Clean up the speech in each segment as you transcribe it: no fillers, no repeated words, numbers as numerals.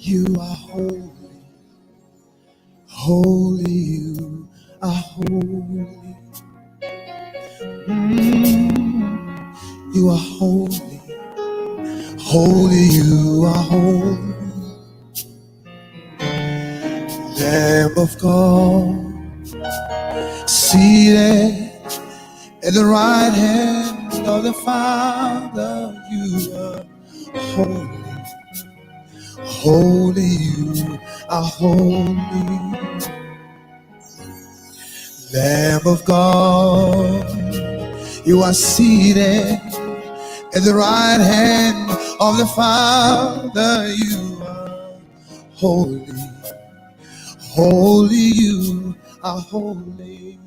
You are holy, holy, you are holy. You are holy, holy, you are holy. Lamb of God, seated at the right hand of the Father, you are holy, holy, you are holy. Lamb of God, you are seated at the right hand of the Father, you are holy, holy, you are holy.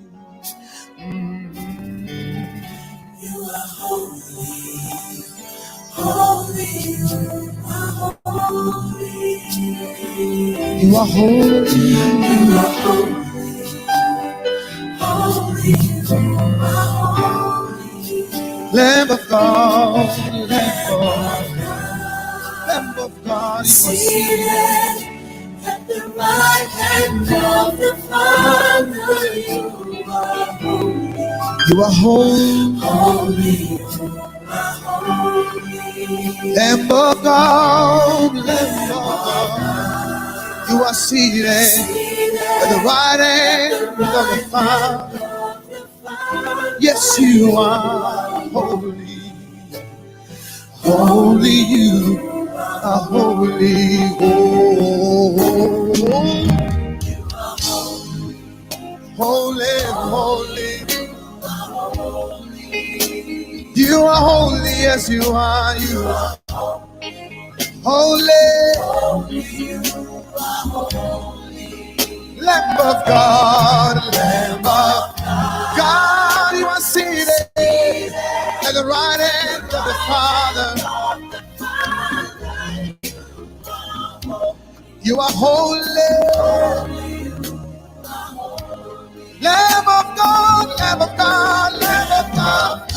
You are holy, holy, you are holy. You are holy, you are holy, holy, you are holy. Lamb of God, Lamb of God, you are seated at the right hand of the Father. You are holy. You are holy, holy, you are holy. Lamb of God, Lamb of God, you are seated at the right hand of the Father. Yes, you are holy, holy, you are holy. Oh, holy, holy. You are holy, yes you are. You are holy, Lamb of God, Lamb of God. You are seated at the right hand of the Father. You are holy, Lamb of God, Lamb of God, Lamb of God.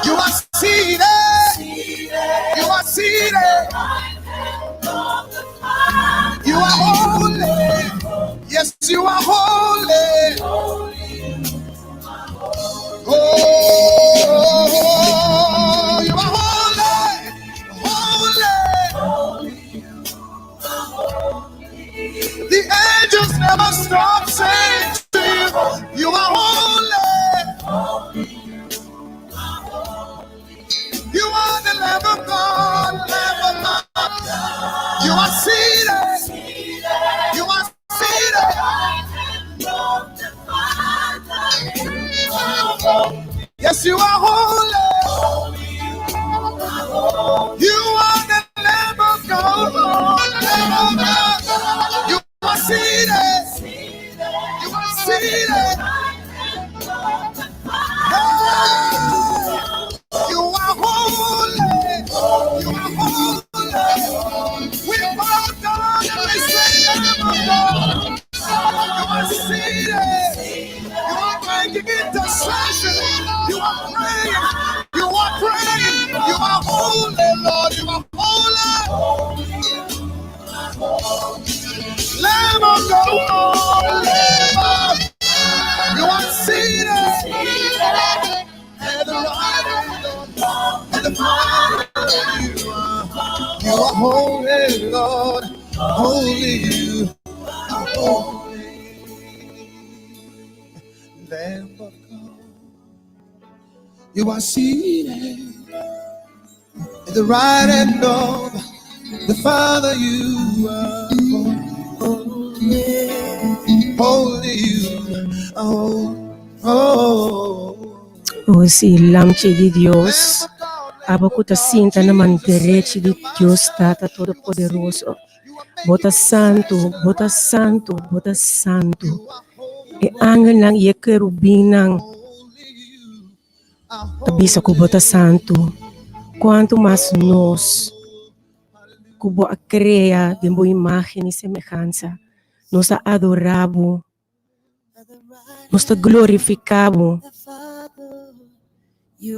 You are seated, you are seated. You are holy, yes you are holy. Oh, you are holy, holy. The angels never stop saying to you, you are holy. You are the Lamb of God, Lamb of God. You are seated, you are seated. Yes, you are holy. You are the Lamb of God, Lamb of God. You are seated, you are seated. You are holy, you are holy. We bow down and we say, Lamb of God. You are seated, you are making intercession. You are praying, you are praying. You are holy, Lord, you are holy. Lamb of God, Lamb of, you are seated at the right hand of the Father. You are holy, Lord, holy, you are holy. Lamb of God, you are seated at the right hand of the Father. You are holy, holy, you are holy. Oh sí, lamche de Dios, abacuta cinta na man derecha de Dios Tata Todopoderoso. Bota santo, bota santo, bota santo. E angel ng ye kerubin ng tabisa ko bota santo. Quanto mais nós, cubo a crea de boa imagem e semelhança, nós a adoramos, nós a glorificamos,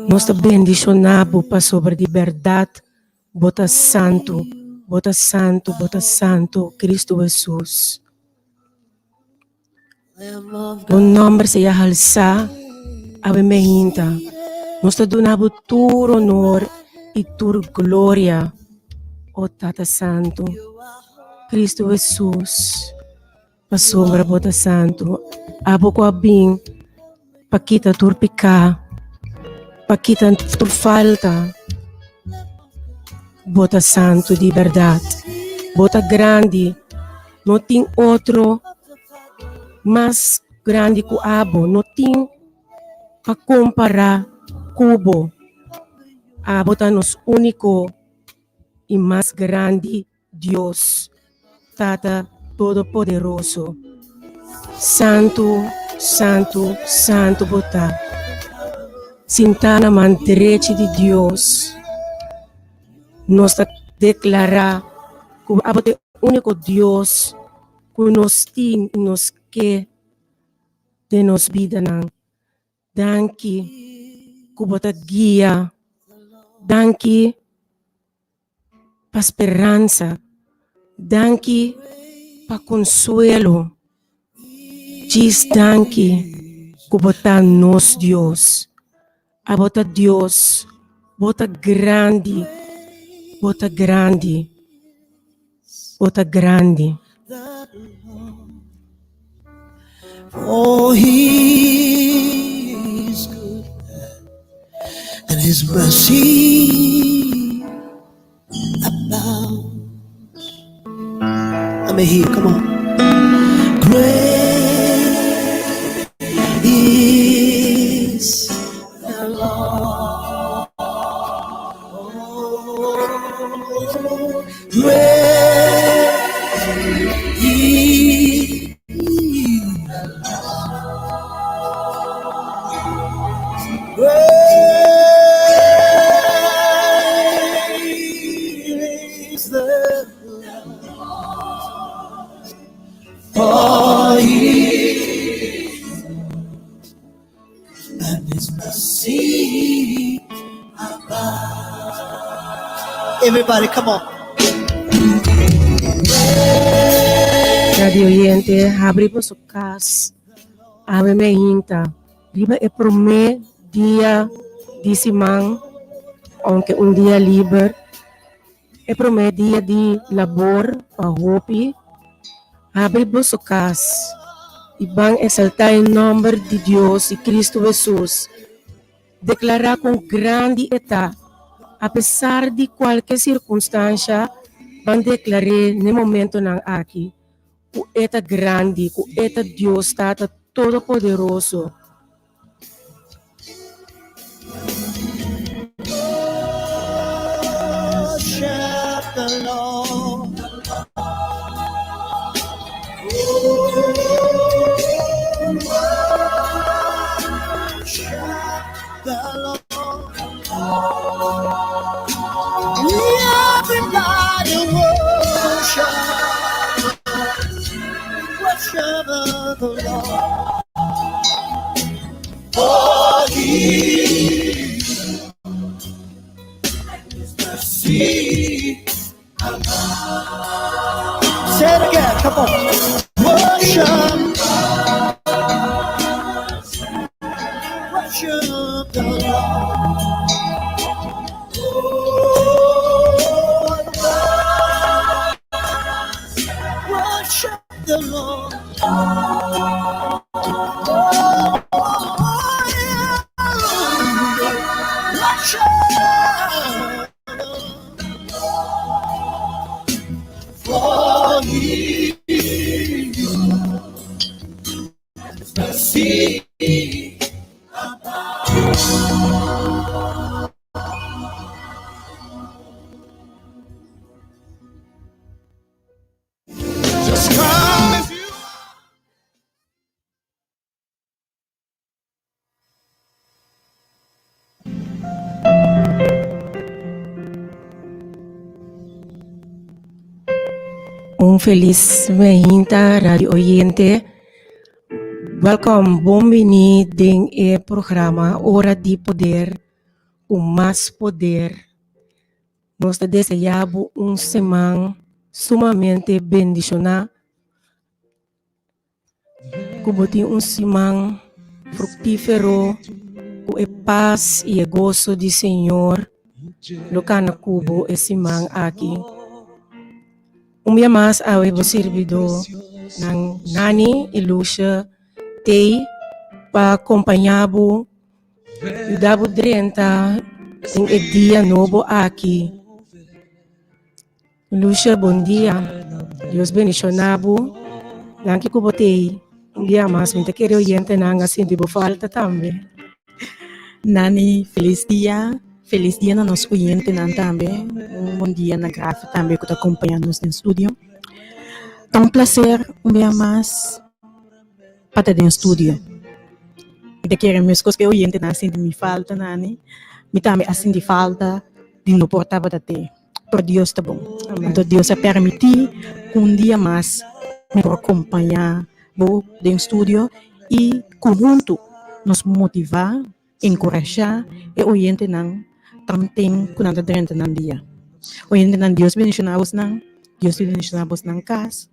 nós a bendicionamos para sobre a liberdade, bota santo, bota santo, Cristo Jesus. O nome se alça, ave mehinta. Nós te donamos todo honor e toda glória, ó Tata Santo, Cristo Jesus. Pa sombra bota santo, abo ko abing, pakita tur pika, pakita tur falta, bota santo de verdade, bota grande, não tem outro mais grande que o abo, não tem para comparar cubo. Abo tá nos único e mais grande Deus, Tata Todo-Poderoso. Santo, santo, santo bota. Sintana man direito de Deus. Nós declarar que o abo é o único Deus que nos tem e nos quer de nos vida nan. Danke que bota guia. Danke para esperança. Danke para consuelo. Diz danke que bota nos Deus. A bota Deus, bota grande, bota grande, bota grande. For he is good and his mercy abounds. Let me hear, come on. Great is the Lord. Great is the Lord, for he and his mercy abound. Everybody, come on. Radio Oyente, abrimos su casa, ave mehinta. Riba é primeiro dia de semana, aunque um dia livre. É primeiro dia de labor para hopi. Abrimos su casa e vamos exaltar o nome de Deus e Cristo Jesus. Declarar com grande età, apesar de qualquer circunstância, vamos declarar no momento não aqui. O eta grande, o eta Deus está todo poderoso. Worship the Lord. Worship the Lord. Everybody worship the Lord. For he say it again, come on. Worship the Lord. Worship the Lord. For he see just come as you Feliz mehinta, Radio Oyente. Welkom, bienvenido in programa Hora de Poder, com mais poder. Nós te desejamos semana sumamente bendicionada, como tem semana fructífero, com a paz e o gozo do Senhor, lo cana cubo e semana aqui. Dia mais ao servidor ng Nani e Loesje te para acompanhar-bo e dar-bo em dia novo aqui. Loesje, bom dia. Deus bendicionabo. Danke ko botei. Dia mais, me te quero oyente nang assim de falta também. Nani, feliz dia. Feliz dia na nosso oyente também. Bom dia na graça também que está acompanhando nos no estúdio. É um prazer, dia mais, para estar no estúdio. E daqui a minhas coisas que eu oyente assim de me falta, Nani. Me também assim de falta de não portar para ter. Por Deus está bom. Então Deus vai permitir que dia mais me acompanhar no estúdio e conjunto nos motivar, encorajar e oyente não também com nada durante o dia. Oyente não Deus bendicionamos não, Deus bendicionamos não casa,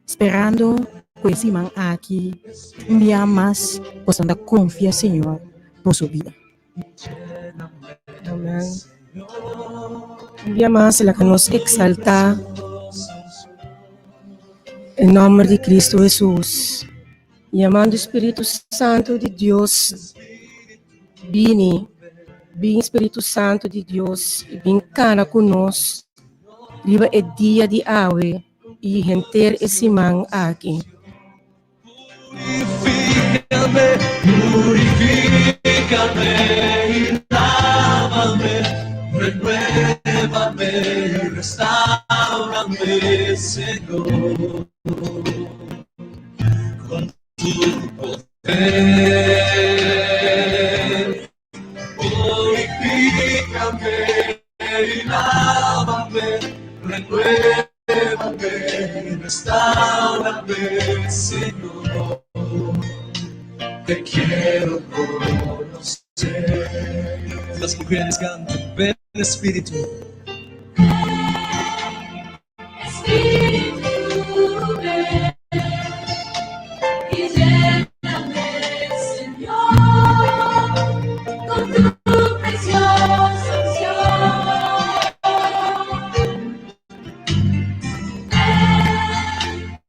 esperando que esse man aqui dia mais possa confiar Senhor por sua vida. Amém. Dia mais la que nos exalta em nome de Cristo Jesus. Llamando o Espírito Santo de Deus, vem Espírito Santo de Deus, vem cana conosco, viva é dia de ave e renter esse man aqui. Purifícame y lávame, renuévame y restaurame, Señor, con tu poder. Purifícame y lávame, renuévame y restaurame, Señor. Te quiero conocer. Las mujeres cantan, ven Espíritu. Espíritu, ven y lléname, Señor, con tu preciosa unción. Ven,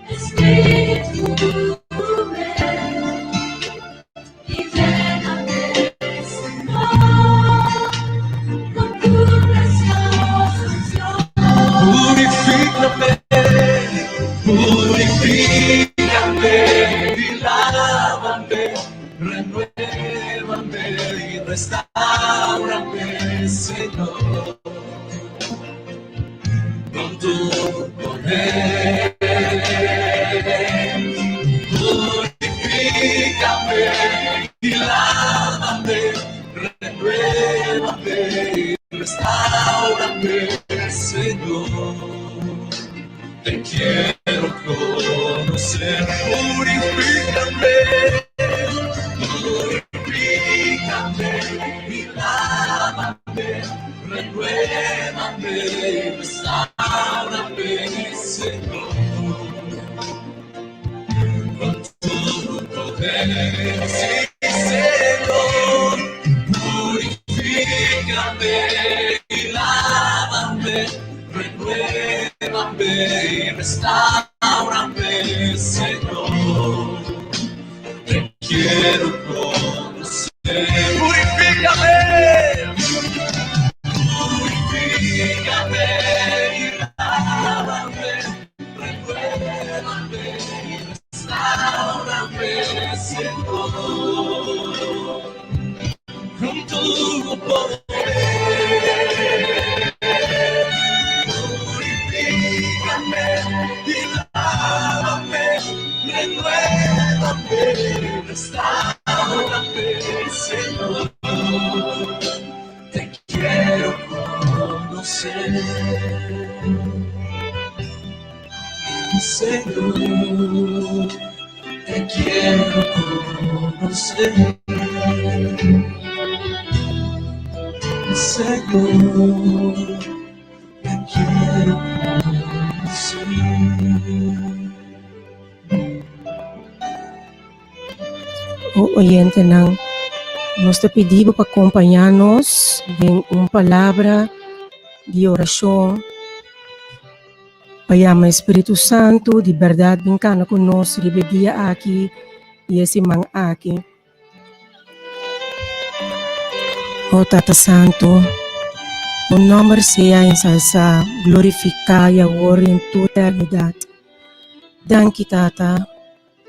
Espíritu, Purifícame y lávame, renuévame y restaurame, Señor, con tu poder. Purifícame y lávame, renuévame y restaurame, Señor. Te quiero conocer, purifícame y lávame, renuévame y restaurame, Señor, con tu poder. Sí, Señor, purifícame y lávame, renuévame y restaurame, Señor. Te quiero conocer. Purifícame y lávame, renuévame y restaurame, Señor, con tu poder. Y lávame, renuévame, restaurame, Señor. Te quiero conocer, Señor. Te quiero conocer, Señor, te quiero así. Oyente ng nos te pedimos para acompañarnos en una palabra de oración. Payama Espíritu Santo, de verdad, vincana con nos, ribedia aquí y ese man aquí. Oh Tata Santo, tu nombre sea ensalzado, glorificado y ahora en tu eternidad. Danke, Tata,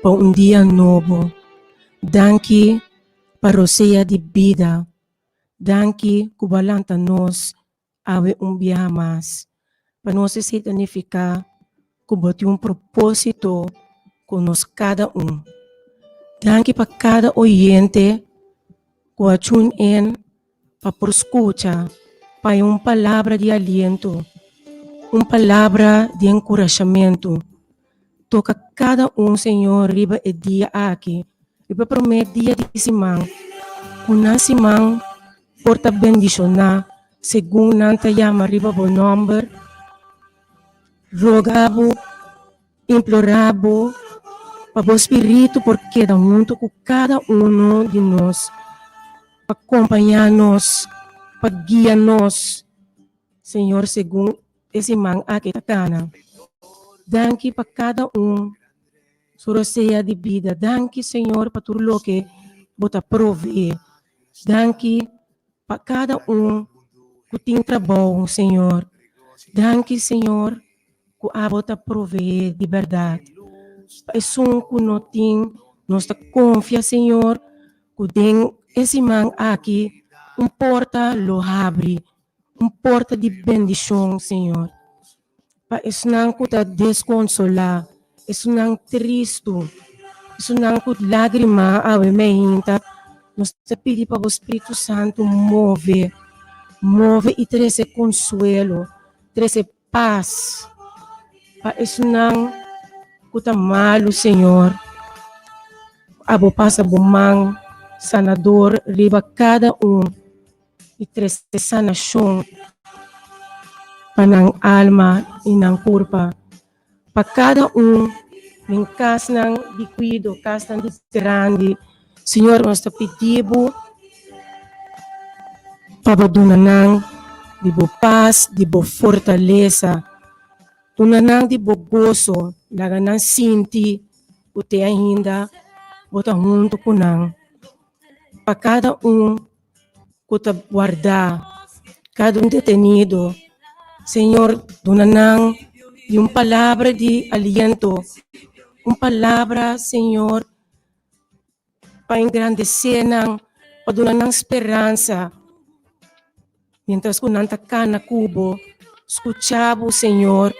por un día nuevo. Danke para o sea de vida. Danke kubalanta nos ave un día más. Para nos significar que bote um propósito conosco cada um. Danke para cada oyente que a tune in para por escuta, para uma palavra de aliento, uma palavra de encorajamento. Toca cada um, Senhor, riba e dia aqui. Riba promete dia de simang. Kuna simang porta bendicionar, segundo nanta yama riba bo number, rogabo, implorabo, para o Espírito, porque da junto com cada um de nós, para acompanhar-nos, para guiar-nos, Senhor, segundo esse man aqui takana. Danke para cada soroseia de vida. Danke, Senhor, para tudo o que bota prover. Danke para cada que tem trabalho, Senhor. Danke, Senhor, que a bota prover de verdade. Isso que não tem, nós confia, Senhor, que tem esse man aqui, porta lo abre, porta de bendição, Senhor. Para isso não que está desconsolar, isso não triste, isso não que lágrima ave meinta, nós te pedimos para o Espírito Santo move e trazer consuelo, trazer paz. Para isso não que está malo, Senhor. Abo passa bomang sanador riba cada e trazer sanação para alma e ng corpo. Para cada ng kas ng liquido, kas ng grande, Senhor, nós te pedimos para donar de boa paz, de boa fortaleza, donar de boa gozo, laga ng sinti, o te ainda, bota junto com nang. Para cada que te guarda, cada detenido, Senhor, donar de uma palavra de aliento, uma palavra, Senhor, para engrandecer, para donar esperança. Mientras que nanta cana cubo, escuchamos, Senhor,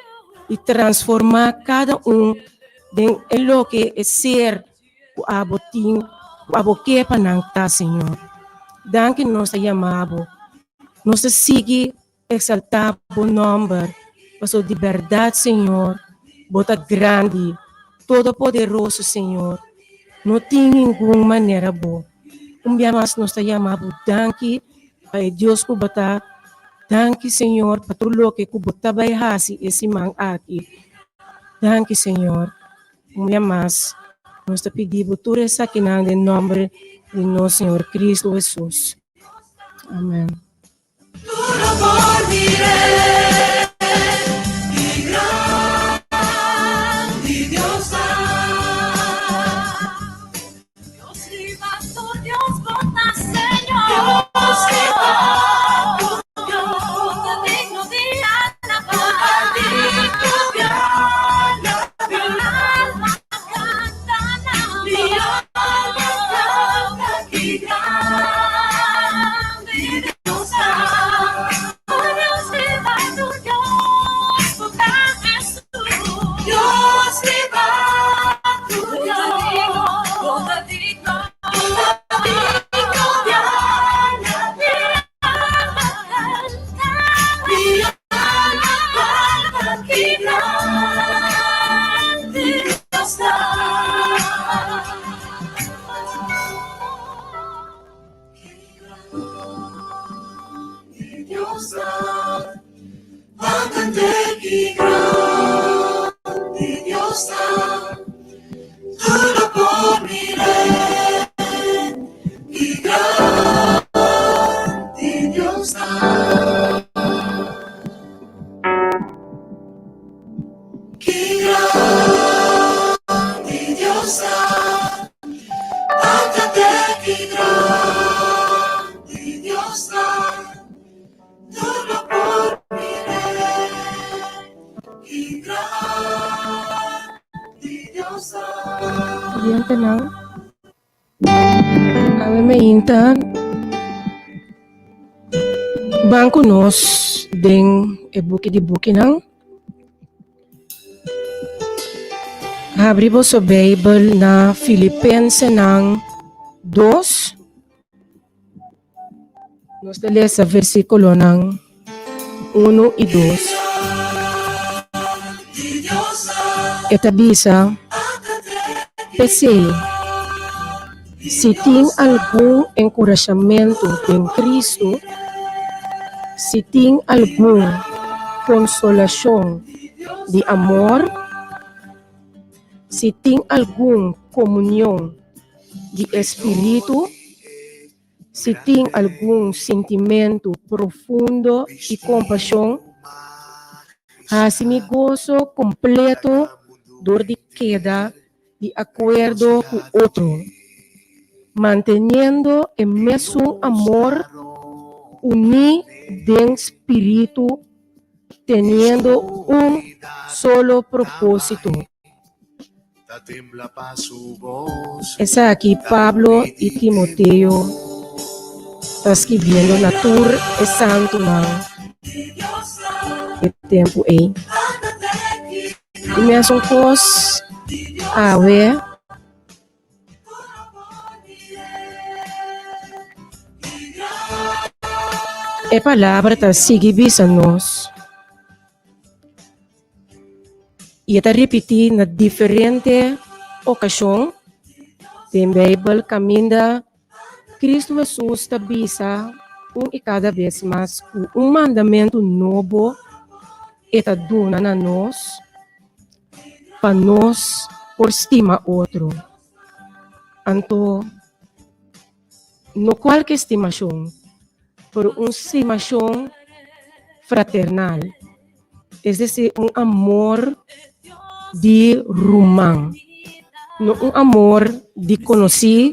e transformar cada em lo que é ser o aboque para nanta, Senhor. Danke nos chamamos, nos sigue exaltar o nome, passo de verdade, Senhor, bota grande, todo poderoso, Senhor. Não tem nenhuma maneira boa. Dia mais nos chamamos, danke, Pai Deus que bota, danke, Senhor, para tudo que bota vai hasi esse man aqui. Danke, Senhor. Dia mais nos pedimos tudo isso aqui em nome de nosso Senhor Cristo Jesus. Amém. y grande Dios tan, tú lo por mirar, y grande Dios tan, y grande Dios tan, ándate y grande Dios tan, tú lo por mirar, y grande Dios tan. Yan tanang. Awe maintan. Bangko nos ding ebuki di buki nang. Abri mo sa Bible na Filipenses ng 2. Nos dali sa versikulo ng 1 y 2. Etabisa, PC, si ting algún encorajamiento en Cristo, si ting algún consolación de amor, si ting algún comunión de espíritu, si ting algún sentimiento profundo y compasión, así mi gozo completo donde queda de acuerdo con otro, manteniendo el mismo amor unido en espíritu, teniendo un solo propósito. Es aquí Pablo y Timoteo está escribiendo natur es santo man el tiempo y me son cos awe e palavra está sigue bisanos e está repetir na diferente ocasião tem Bible caminha Cristo Jesus está bisa e cada vez mais mandamento novo está dando a nós para nós por estima outro. Então, no qualquer estimação, por estimação fraternal, es decir, amor de román, no amor de conocer,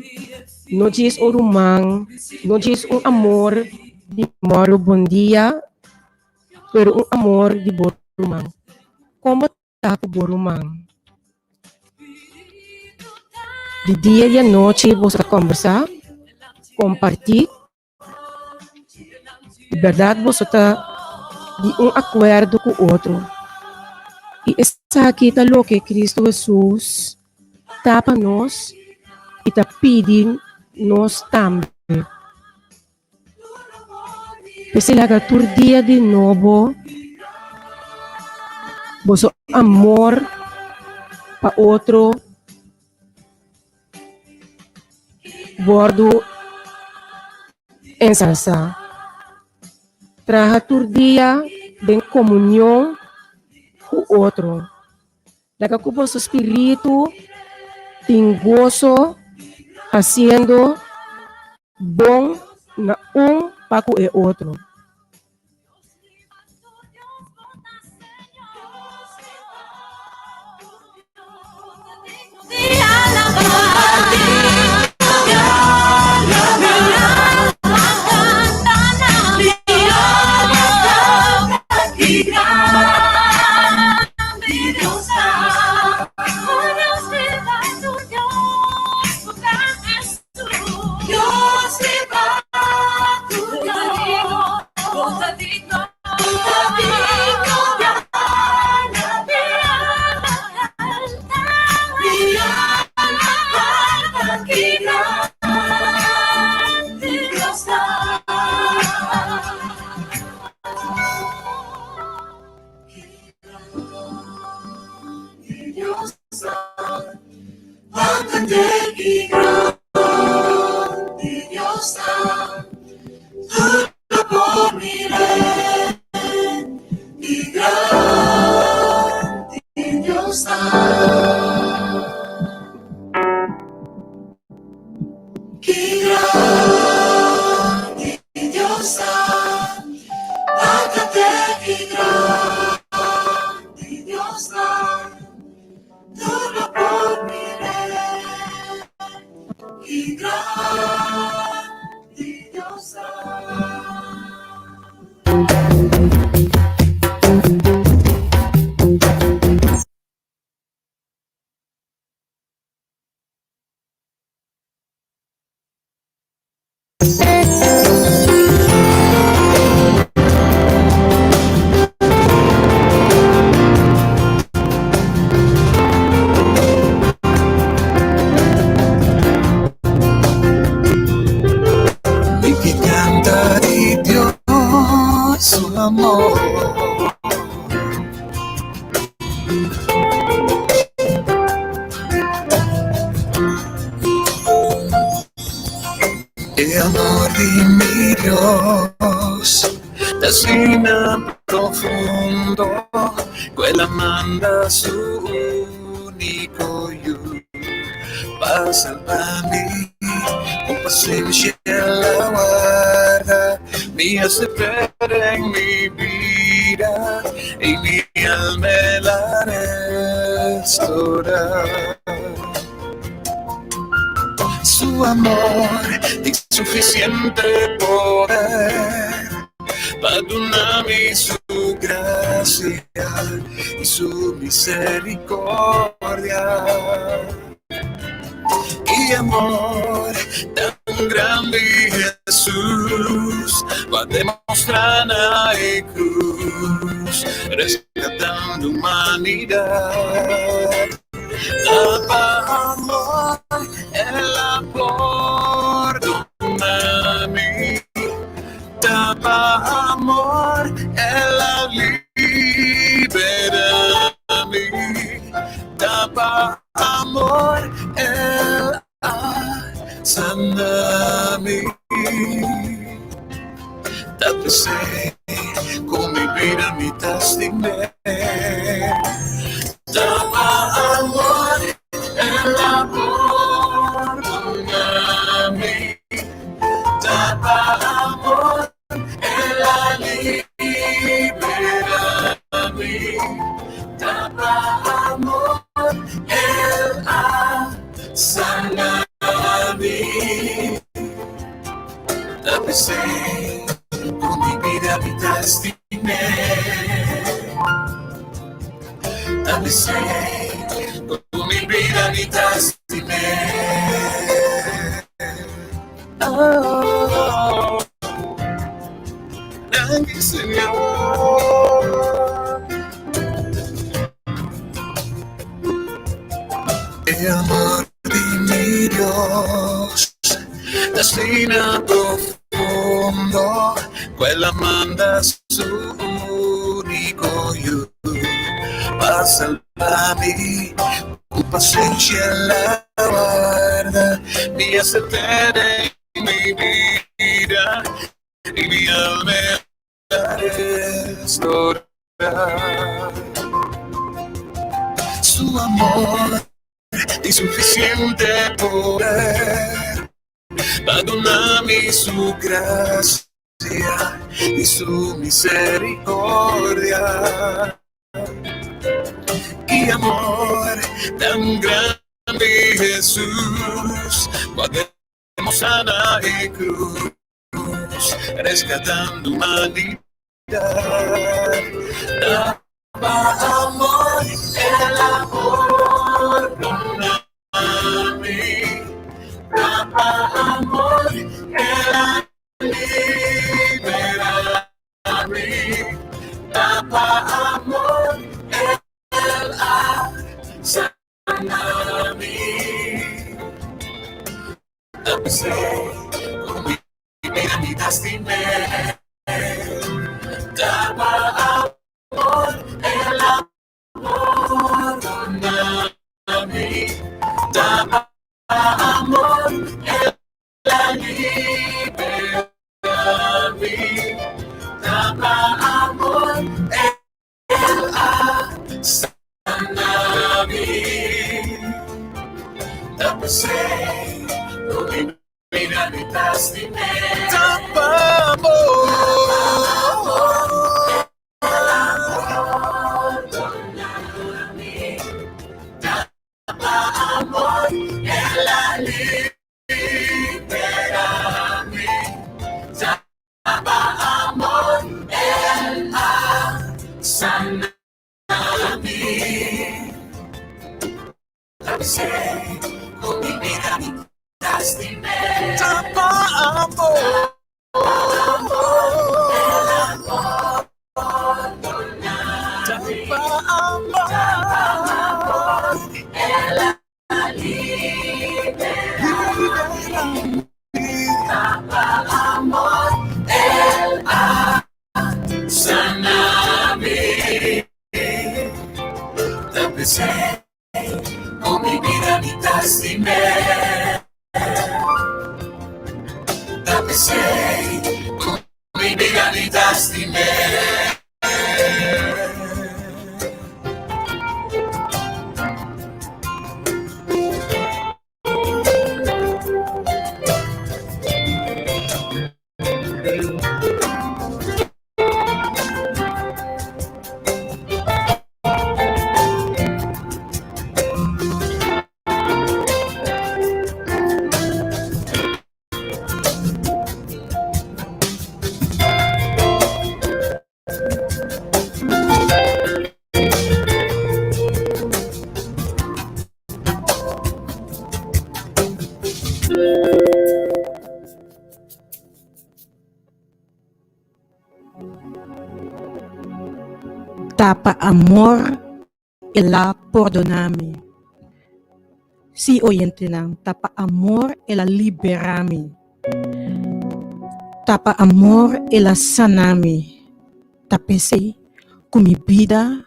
no es román, no es amor de moro bom dia, pero amor de bom román. Como está com bom román? De dia e à noite você conversar, compartilhar, de verdade você está de acordo com o outro. E essa aqui está o que Cristo Jesus está para nós e está pedindo nós também. Porque laga tur dia de novo, você amor para outro, bordo ensalza. Traja tur dia de comunhão com o outro. Laga com o vosso espírito tem gozo fazendo bom na para com o outro. Tú lo por mirar y grande El amor de mi Dios destina profundo, quella manda su unico io para salvarmi, con paciencia la guarda, mi hace perder en mi vida y mi alma la restaura. Su amor de suficiente poder, perdóname su gracia y su misericordia. Y amor tan grande Jesús va a demostrar en la cruz, rescatando humanidad. Daba amor, el amor mí. Daba amor, el libera mí. Daba amor, el sana mí. Date con mi vida, mi testimonio. Daba amor, el amor a mí. Daba amor, el libera a mí. Daba amor, el sana a mí. Dame con mi vida, mi testimonio. Dame con mi vida, mi testimonio. Oh, gracias, Señor. El amor de mi Dios destina profundo, quella manda su unico io para salvarmi, con paciencia la guarda, mi hace perder mi vida y mi alma la restaura. Su amor y suficiente poder, perdóname su gracia y su misericordia. Y amor tan grande Jesús, podemos sanar y cruz, rescatando humanidad. Daba amor, el amor a mí. Daba amor, el libera a mí. Daba amor, el sana a mí. Dame con mi vida, mi testimonio. Daba amor, el amor a mí. Daba amor, el libera a mí. Daba amor, el sana a mí. Dame con mi vida, mi testimonio. Daba amor, el amor a mí. Daba amor, el libera a mí. Daba amor, el sana a mí. Dame con mi vida, mi testimonio. Daba amor, el amor a mí. Daba amor, el libera a mí. Daba amor, el sana. sei, come mi ramitaste me. Dove sei, come mi ramitaste me. Tapa amor e la perdonami. Si oyente lang, tapa amor e la liberami. Tapa amor e la sanami. Tapese, kumi vida,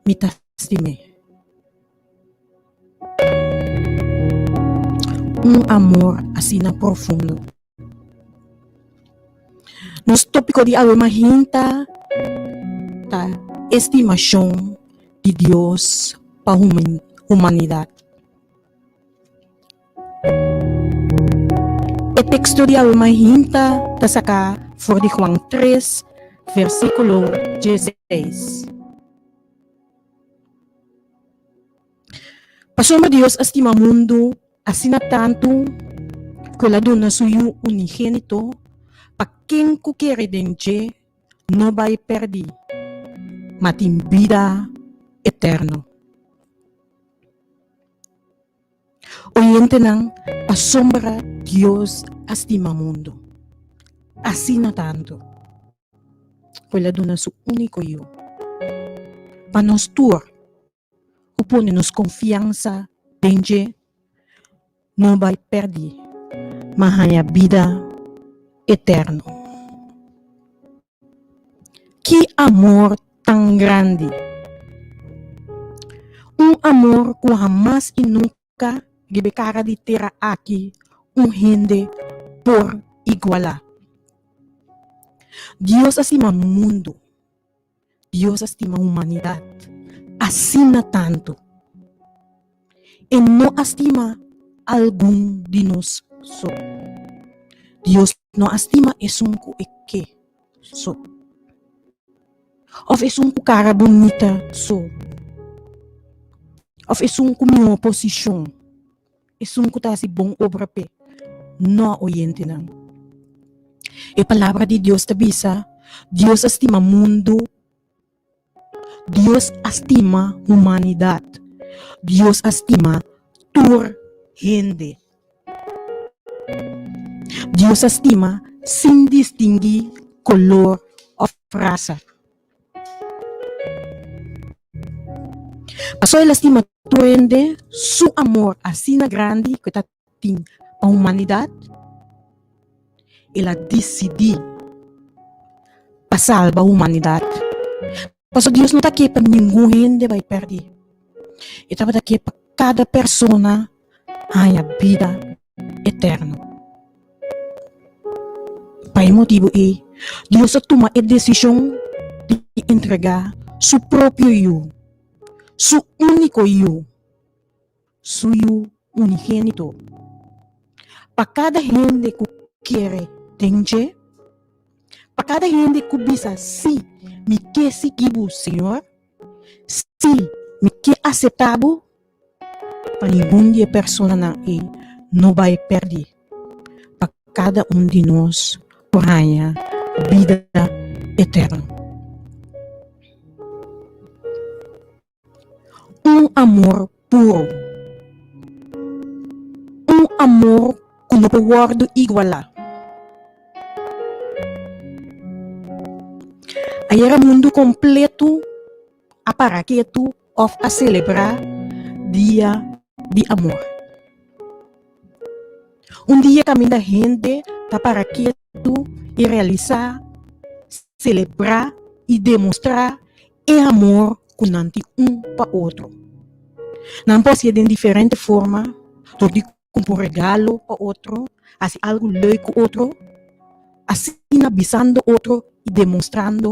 mi tastime. Un amor así na profundo. Nos tópico de alma hinta, ta estimación de Dios para humanidad. El texto de alma hinta ta saca for de Juan 3, versículo 16. Pasoma Dios estima mundo assim na tanto que la dona suyo unigênito para quem quer dente não vai perder, mas tem vida eterna. Oyente nang asombra Dios estima mundo assim na tanto que la dona su único yo para nos tur upone-nos confiança dente não vai perder, mas há vida eterna. Que amor tão grande! Amor que jamás e nunca deve cara de ter aqui gente por igualar. Dios estima mundo, Dios estima humanidad, assim tanto, e não estima algum de nós só. Dios não estima esunku que só. Of esunku cara bonita só. Of esunku minha posição. Esunku ta si bom obra pe. Não oyente não. E palavra de Deus tabisa, Dios estima mundo, Dios estima humanidad, Dios estima tur gente. Dios estima sin distinguir color o raza. Paso él estima tu gente, su amor así na grande que ta tin a humanidad. Ela decidiu para salvar a humanidade. Paso Deus não está aqui para ninguém gente vai perder. Ele está aqui para cada pessoa tenha vida eterna. Para motivo é, Deus toma a decisão de entregar seu próprio eu, seu único eu, seu eu unigênito. Para cada gente que quer entende? Para cada gente que bisa, se me quer seguir o Senhor, se me quer aceitar, para nenhuma pessoa não vai perder. Para cada de nós, ganha vida eterna. Amor puro. Amor que não pode igualar. Aí era mundo completo a paraqueto of a celebrar dia de amor. Dia caminho da gente tá paraqueto e realizar, celebrar e demonstrar o amor com para outro. Não pode ser de diferente forma, todo dia com um regalo para outro, assim algo leuk com outro, assim avisando outro e demonstrando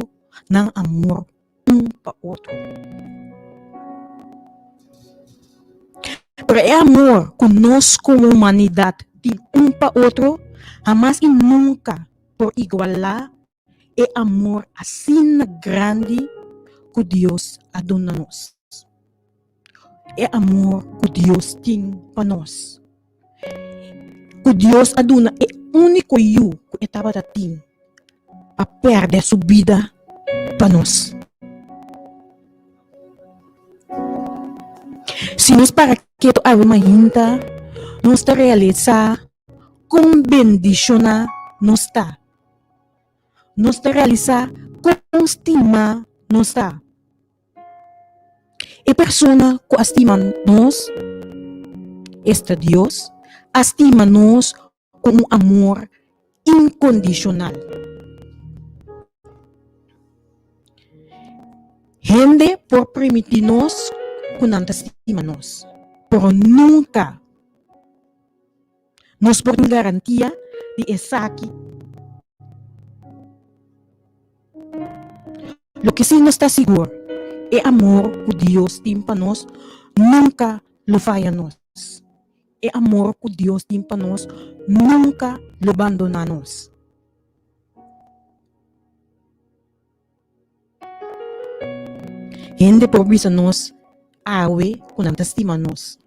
não amor um para outro. Pero é amor conosco como humanidade de um para outro, jamais e nunca por igualar é amor assim grande que Deus aduna-nos. É amor que Deus tem para nós. Que Deus aduna é único eu que estava a ter a perder sua vida para nós. Se nós para que tu ave mahinta, nós te realizar com bendicionar nós está. Nós te realizar com estima nós está. E persona que estima nós, este Deus, estima nós com um amor incondicional. Gente por permitir-nos que não estima nós, pero nunca nos por garantia de estar aqui. Lo que sim nos está seguro é amor que Deus tem para nós, nunca lo falla nós. É amor que Deus tem para nós, nunca lo abandona nós. Gente por bisa nós, awe que não estima nós.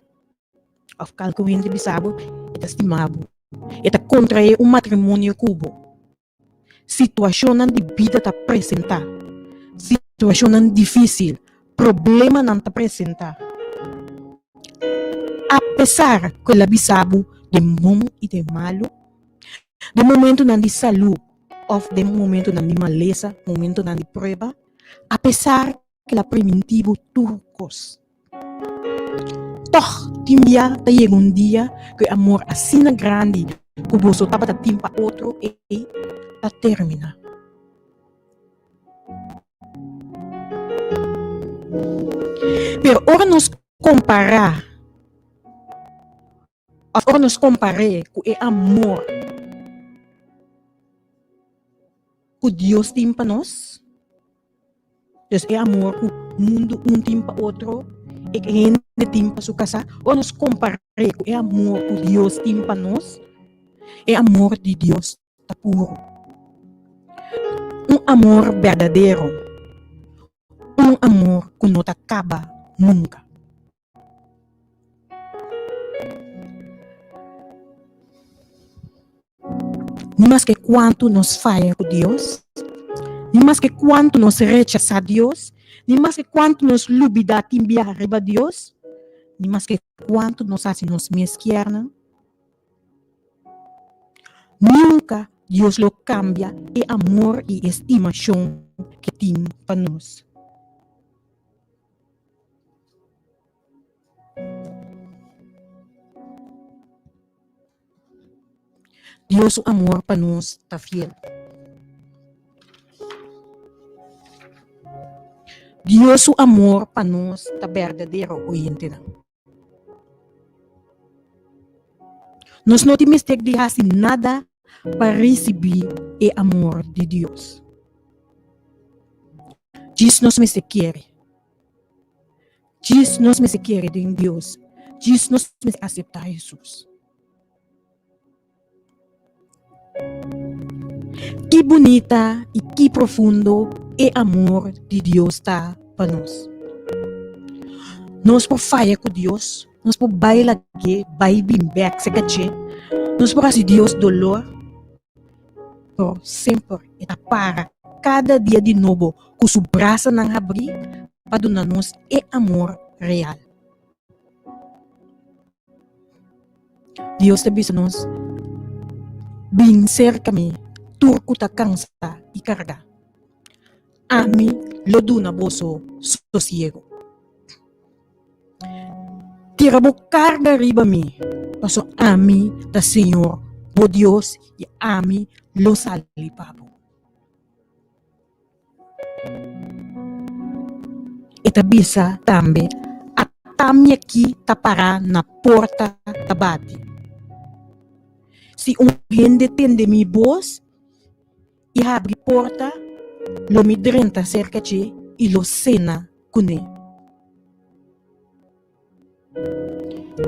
Afkal que gente bisabo, é estimado. É contrair um matrimônio cubo. Situação de vida está apresentar. Situação difícil, problema não está apresentar. Apesar que ela bisabo de bom e de malo, de momento não de saúde, ou de momento não de maleza, momento não de prova, apesar que ela primitivo turcos. Toch, timbia, ta chega dia que amor assim grande, que você estava a timpa outro e a termina. Pero ora nos comparar, ora nos comparar com o amor que Deus tem para nós, Deus é amor que o mundo tem para outro, e que a gente tem para sua casa, ou nos comparar com o amor que Deus tem para nós, é amor de Deus está puro. Um amor verdadeiro, um amor que não acaba nunca. Nem mais que quanto nos falha com Deus, nem mais que quanto nos rechaça Deus, nem mais que quanto nos lubida timbia arriba Deus, nem mais que quanto nos hace nos mesquierna. Nunca Deus lo cambia e amor e estimação que tem para nós. Deus, o amor para nós está fiel. Deus, o amor para nós está verdadeiro hoje em dia. Nós não temos que deixar nada para receber o amor de Deus. Diz nos me se quer. Diz nos me se quer de Deus. Diz nos me se aceitar Jesus. Que bonita e que profundo é amor de Deus está para nós. Nós por falha com Deus, nós por bailar que, vai bimbeck, se caché, nós por assim Deus dolor, por sempre está para cada dia de novo, com seu braço não abrir, para donar-nos é amor real. Deus te bisa nos, bem cerca-me, turco ta cansa e carga. Ami lo duna boso sosiego. Tira bo carga riba mi, paso ami da Senhor, bo Dios e ami lo salipabo. Ita bisa tambe at Atami aqui tapará na porta tabate. Se gente tende mi voz e abre porta, lo mi drenta cerca de e lo cena cune.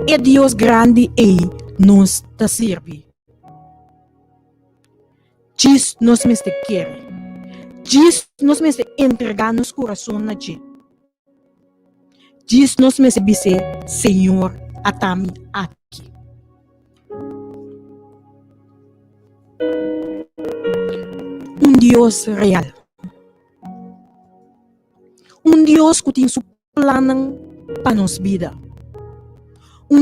E Dios grande nos ta serve. Diz nos meste quer. Diz nos meste entregar nos coração na G. Diz nos meste bise Senhor atami aqui. Dios real. Dios que tem su planang para nos vida.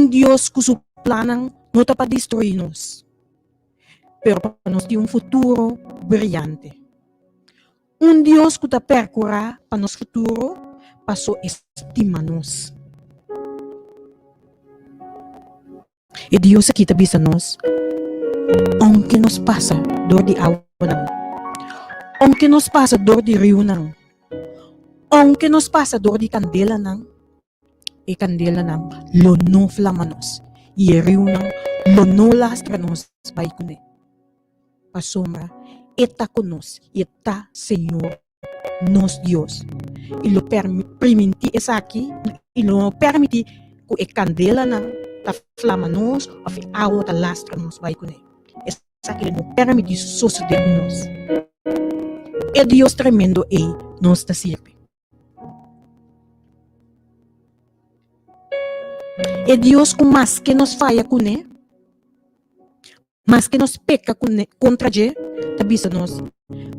Dios que su planang não está para destruir nos, pero para nos ter futuro brilhante. Dios que está percorrer para nos futuro, para so estima nos. E Dios aqui está bisa nos, aunque nos passa dor de água não, aunque nos passa dor de rio não, aunque nos passa dor de candela não, e candela não, lo no flamanos, e rio não, lo no lastra nos vai kune. Pa sombra, eta conos, eta Senhor, nos Dios. E lo permite essa aqui, e lo permite que e candela não, ta flamanos, ou a água ta lastra nos vai kune. Essa aqui não permite suceder nos. É Deus tremendo e nos ta sirve. É Deus com mais que nos falha com ele, mais que nos peca contra ele, tabisa nos,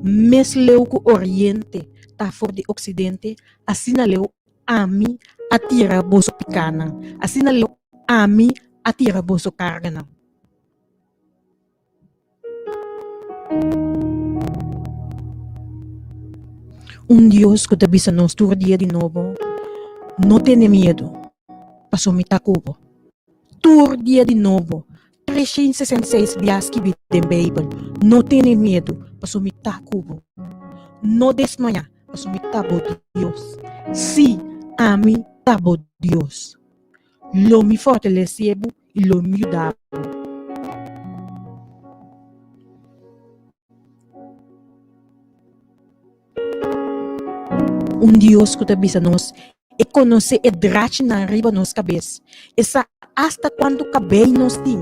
mes leu com o oriente, tá fora de ocidente, assim leu a mim atira boso picana, assim leu a mim atira boso carga. Deus que tabisa nos todo dia de novo, não tem medo. Passou me tacubo. Todo dia de novo. 366 dias que vive em Bíblia. Não tenha medo. Passou me tacubo. Não desmanhar. Passou me tabo Deus. Se a mim tabo Deus. Lo me fortalecebo e lo me dá. Deus que tabisa nos e conhecer e drate na riba nos cabeça. Essa hasta quanto cabelo nos tem.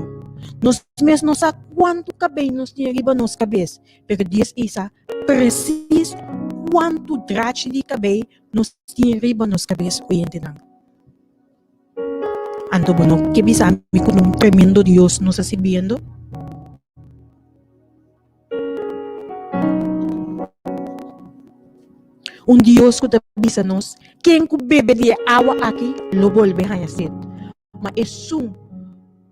Nós mesmos não sabemos quanto cabelo nos tem riba nos cabeça. Porque Deus isa preciso quanto drate de cabelo nos tem riba nos cabeça. Oyente não. Anto bueno, que bisa mi con un tremendo Dios nos está viendo. Dios que avisa nos, quem que bebe de água aqui, lo volve a sed. Mas é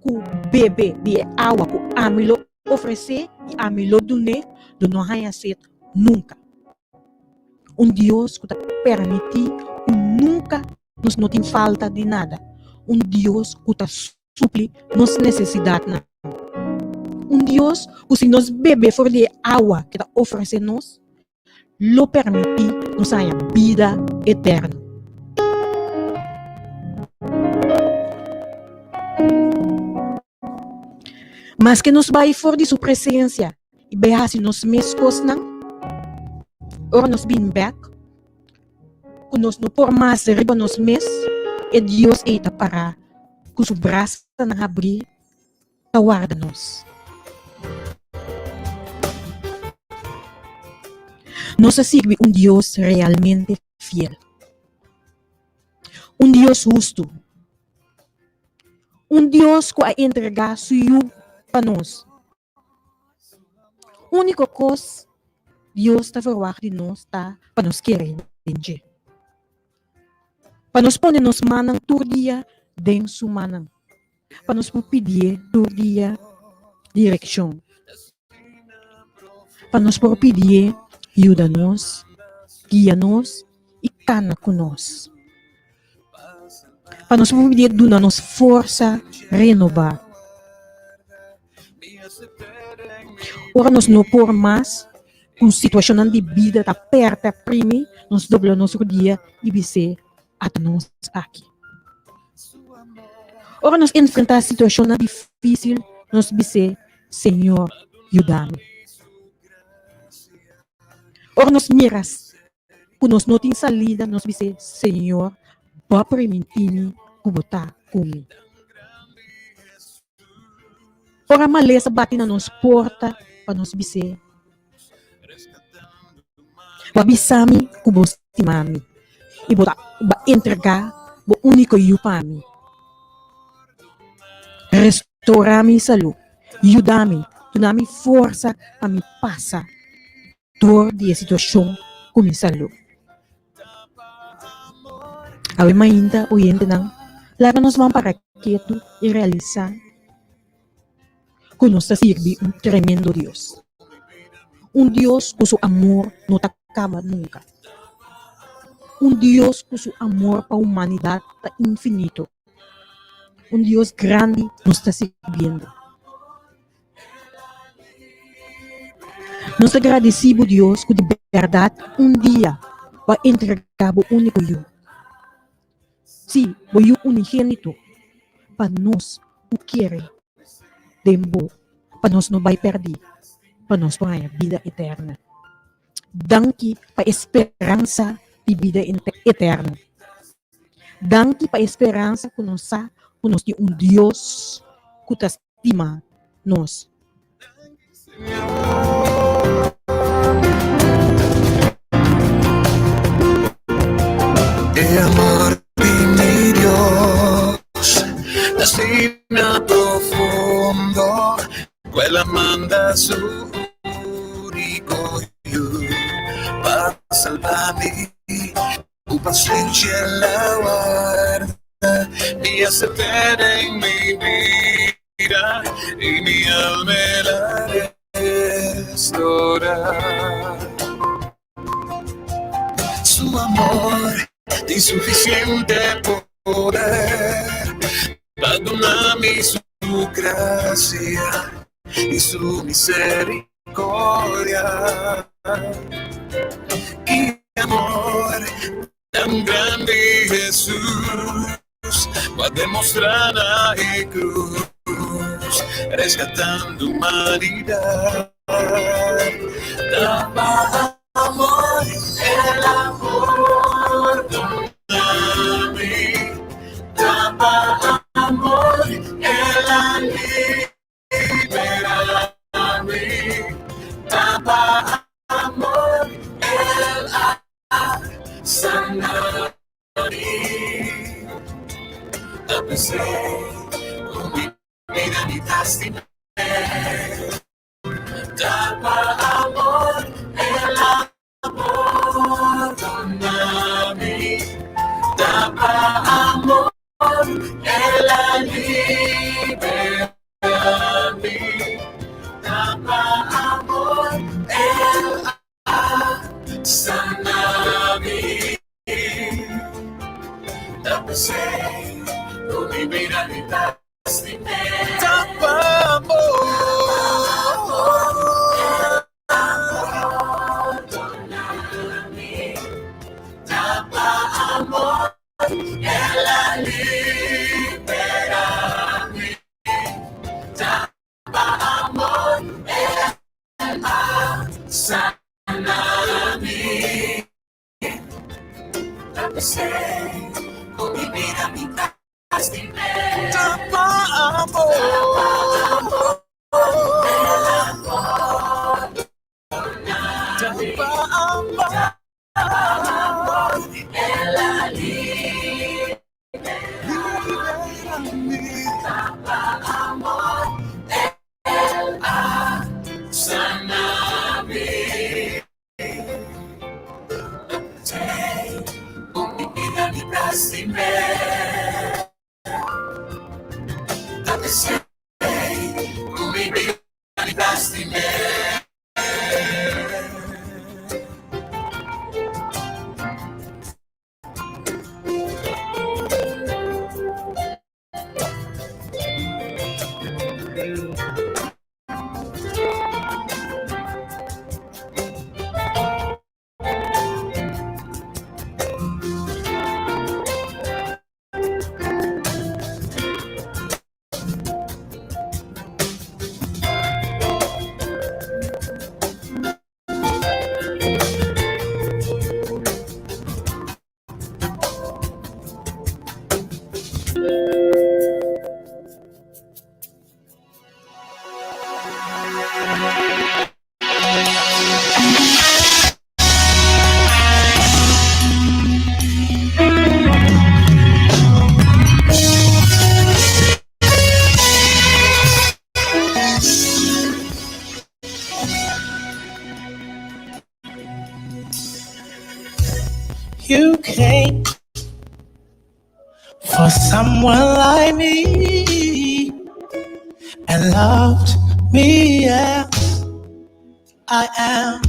que bebe de água que a mim lo oferecer e a mim lo donar, do não há sed nunca. Deus que permite nunca nos não tem falta de nada. Deus que suple nossa necessidade. Deus que se nos bebe for de água que oferece nos, lo permite nos haya vida eterna. Mas que nos vai fora de sua presença e veja se nos mescos não, ou nos bem back, que nos não por mais riba nos mes, e Deus eita para que seu braço não abrir, guarda-nos. Nos sirve Deus realmente fiel. Deus justo. Deus que a entregar seu para nós. Única coisa, Deus está a de nós, tá? Para nos querer entender. Para nos pôr nos manas todo dia dentro sua mana. Para nos pedir todo dia direção. Para nos pedir ajuda-nos, guia-nos e cana conosco. Para nos pedir, dá-nos força, renovar. Ora, nos não por mais, com situação de vida, da perto, prime, nos dobla nosso dia e vice a nós aqui. Ora nos enfrentar situação na difícil, nos dizer, Senhor, ajuda-me. Ora nos miras, quando nos não tem salida, nos dizer, Senhor, vá permitir-me que botar comigo. Ora maleza bate na nos porta, para nos dizer, wabisami que você estimame. E botar, entregar, o único eu para mim. Restaurar-me saúde. Ajudar-me, dar-me força para me passar dor de situação com minha saúde. Awe ainda o ente não, leva-nos vamos para quieto e realizar que nos sirve tremendo Deus. Deus cujo amor não acaba nunca. Deus cujo amor para a humanidade é infinito. Deus grande nos está sirviendo. Nos agradecemos Deus que de verdade dia vai entregar o único eu. Sim, o eu unigênito para nós o querer tempo para nós não vai perder, para nós ter vida eterna. Danke para esperança de vida eterna. Danke para esperança que nós tem Deus que te estima nós. El amor de mi Dios, destina profundo, quella manda su único hijo para salvarme, tu paciencia la guarda, y hace en mi vida, y mi alma la restaura. Su amor de suficiente poder, perdóname su gracia y su misericordia. Qué amor tan grande Jesús va a demostrar a cruz, rescatando humanidad. Daba amor, el amor a mí. Daba amor, el libera a mí. Daba amor, el sana a mí. Empecé con mi vida, mi testimonio. Daba amor, el amor a mí. Daba amor, el libera a mí. Daba amor, el sana a mí. Empecé con mi vida, mi testimonio. Daba amor. Amor, ela libera a mí. Daba amor, ela sana a mí. Empecé con mi vida, mi testimonio. Daba amor, el amor, daba amor. Ela libera me. Daba amor, ela sana me. Con mi vida, mi testimonio. Empecé con mi vida, mi testimonio. for someone like me and loved me as I am.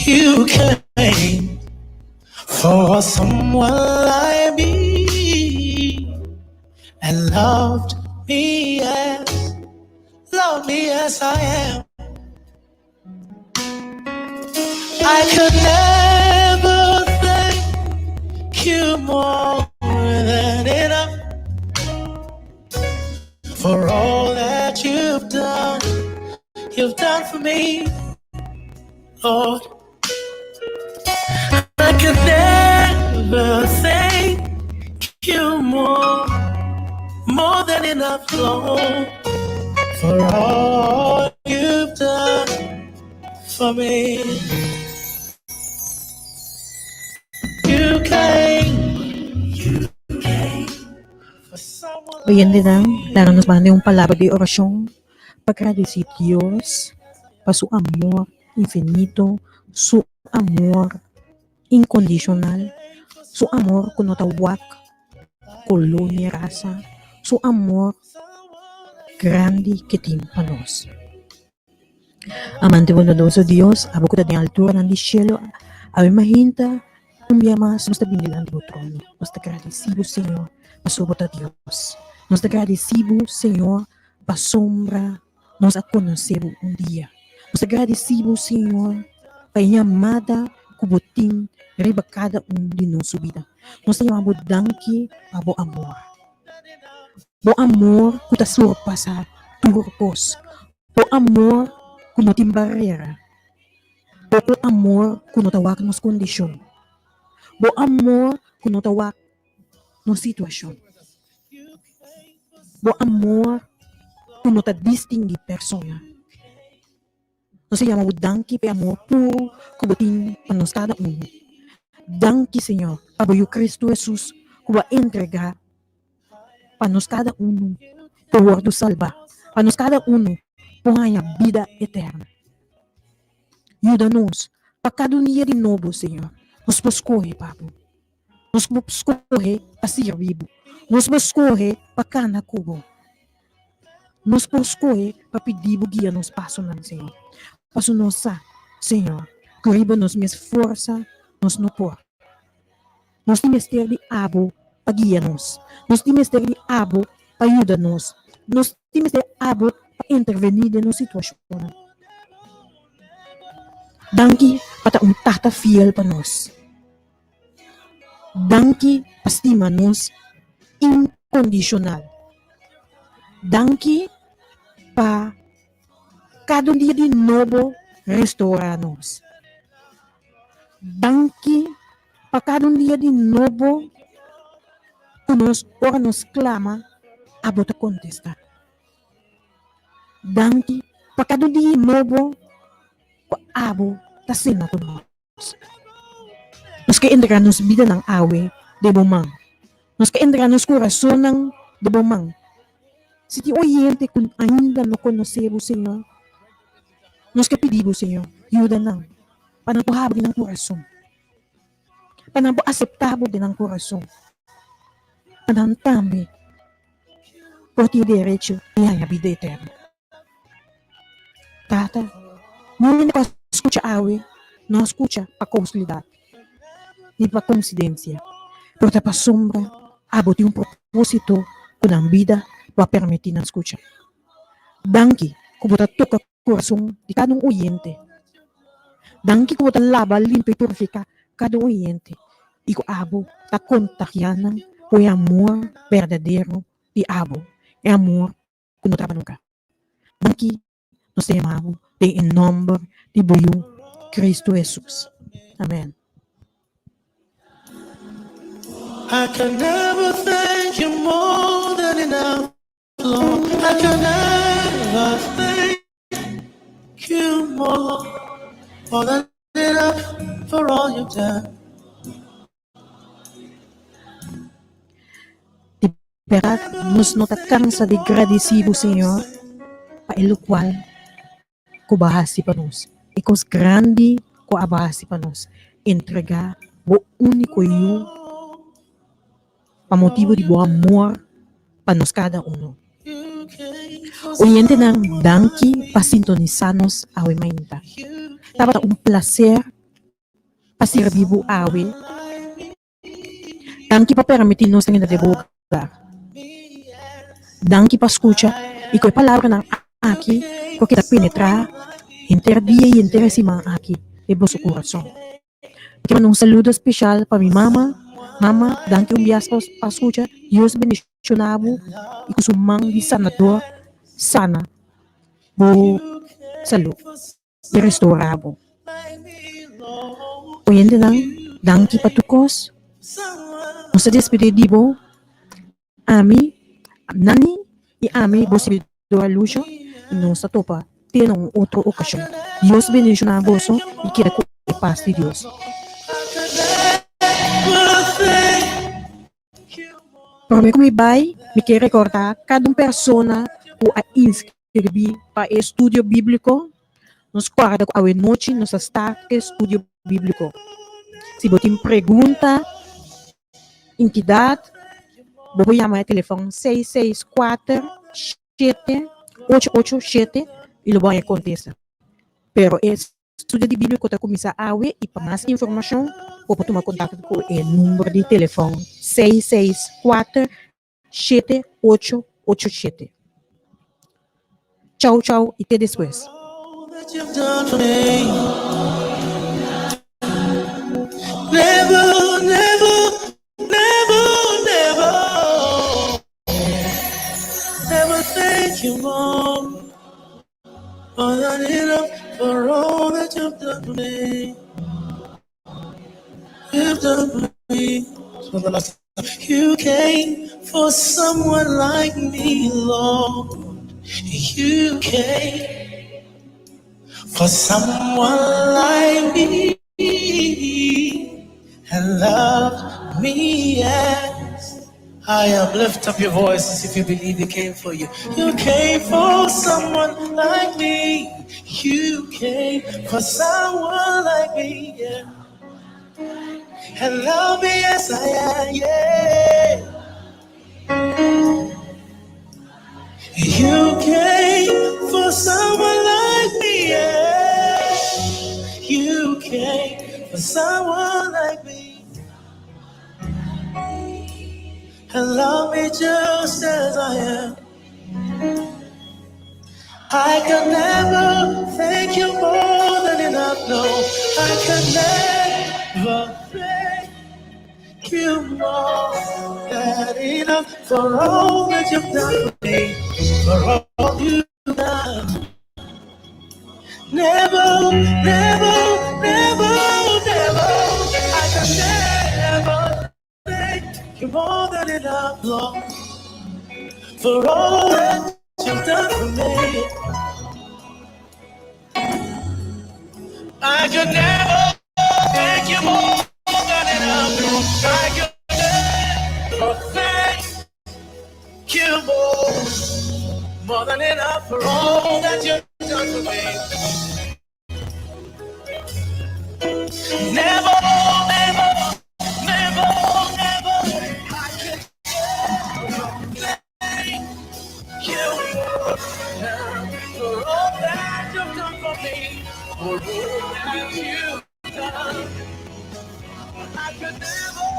You came for someone like me and loved me as I am. I could never thank you more than enough for all that you've done for me, Lord. I could never thank you more than enough, Lord, for all you've done for me. You came for someone. Hoy en día, darnos mande un palabra de oración para agradecer a Dios por su amor infinito, su amor incondicional, su amor que no tawak, color ni raza, su amor grande que tiene para nos. Amante bondadoso Dios, abo que tem altura no cielo, ave mahinta, dia mais nos bendiga do trono. Nós te agradecemos, Senhor, por sua Deus. Nós te agradecemos, Senhor, por sombra, nós a conhecemos dia. Nós te agradecemos, Senhor, por chamada que botim riba cada de nossa vida. Nós te chamamos danke a bo amor. Bo amor que te surpassa turcos. Bo amor que não tem barreira. Bo amor que não tawag nos kondisyon. Bo amor que não tawag nos situação. Bo amor que não te distingue persona. Nós chamamos danke pe amor puro que botim para nós cada Danke, Senhor, para o Cristo Jesus que vai entregar para nós cada por do salvar, para nós cada por a vida eterna. Ajuda-nos para cada dia de novo, Senhor. Nós podemos correr, Papa. Nós podemos correr para servir. Nós podemos correr para cada cubo. Nós podemos correr para pedir guia nos passos, Senhor. Passo nossa, Senhor, que riba nos minhas forças, nós não por. Nós temos que ter de abo para guiar-nos. Nós temos que ter de abo para ajudar-nos. Nós temos que ter abo para intervenir na situação. Danke para tata fiel para nós. Danke para estima-nos incondicional. Danke para cada dia de novo restaurar-nos. Danke para cada dia de novo que nós ora nos clama a bota contestar. Danke para cada dia de novo que a abo está sendo por nós. Nós que entrar nos vida ng awe de bomang. Nós que entrar nos coração ng de bomang. Se ti oyente kung ainda não conhecemos, Senhor, nós que pedimos, Senhor, ajuda nang para po habrin ng coração. Para po aceitável din ang coração. Para também por ti direito e a vida eterna. Tata, não é para escutar awe, não escuta a consolidade, nem para coincidência. Porque para sombra, abo tem propósito que na vida para permitir na escuta. Danke, que você toca o coração de cada oyente. Danke que você lava, limpa e purifica cada oyente. E que abo está contagiando o amor verdadeiro de abo. É amor que não estava nunca. Danke, nós te amamos em nome de Cristo Jesus. Amém. I can never thank you more than enough, Lord. I can never thank you more than enough for all you've done. Pero nos cansa de agradecido, Senhor, para o qual kubahasi pa nos. Ikos grande ko abahasi pa nos. entregar o único eu para motivo de bom amor para nós cada um. Oyente ng danki para sintonizar-nos awe mainta. Tava um prazer para servir awe. Danki para permitir-nos ainda devogar. Danki para escutar e com a palavra na aqui, porque está penetrar, interdia e interessima aqui, de vosso coração. Quero um saludo especial para minha mama. Mama, danke bias para escutar. Deus bendicionavo e com sua mão de sanador sana. Bo saúde e restauravo. Oyente lang, danke para tukos. Nos despedir de bo. Ami, Nani e Ami, você do Loesje e nos topa ter outra ocasião. Deus bendicionar você e que a paz de Deus. Para mim, como vai, me quer recordar cada pessoa que a inscrever para o estudo bíblico. Nos guarda a noite, nos está estudo bíblico. Se você tem pergunta, entidade, vou chamar o telefone 664-7-887 e lo vai acontecer. Pero o estudo de bíblico está começar a ver e para mais informação, pode tomar contato com o número de telefone 664-7-887. Tchau, tchau e até depois. You've done for me. Never, never, never, never, never thank you more than enough for all that you've done for me. You've done for me. So the last time you came for someone like me, Lord. You came for someone like me and loved me as I am. Lift up your voices if you believe He came for you. You came for someone like me. You came for someone like me, yeah. And love me as I am, yeah. You came for someone like me, yeah. You came for someone like me and love me just as I am. I can never thank you more than enough, no. I can never thank you more than enough for all that you've done for me, for all you've done. Never, never, never, never, I can never thank you more than enough, Lord, for all that you've done for me. I can never thank you more than enough, Lord. I can never thank you more than enough for all that you've done for me. Never, never, never, never, I can thank you for all that you've done for me, for all that you've done. I could never,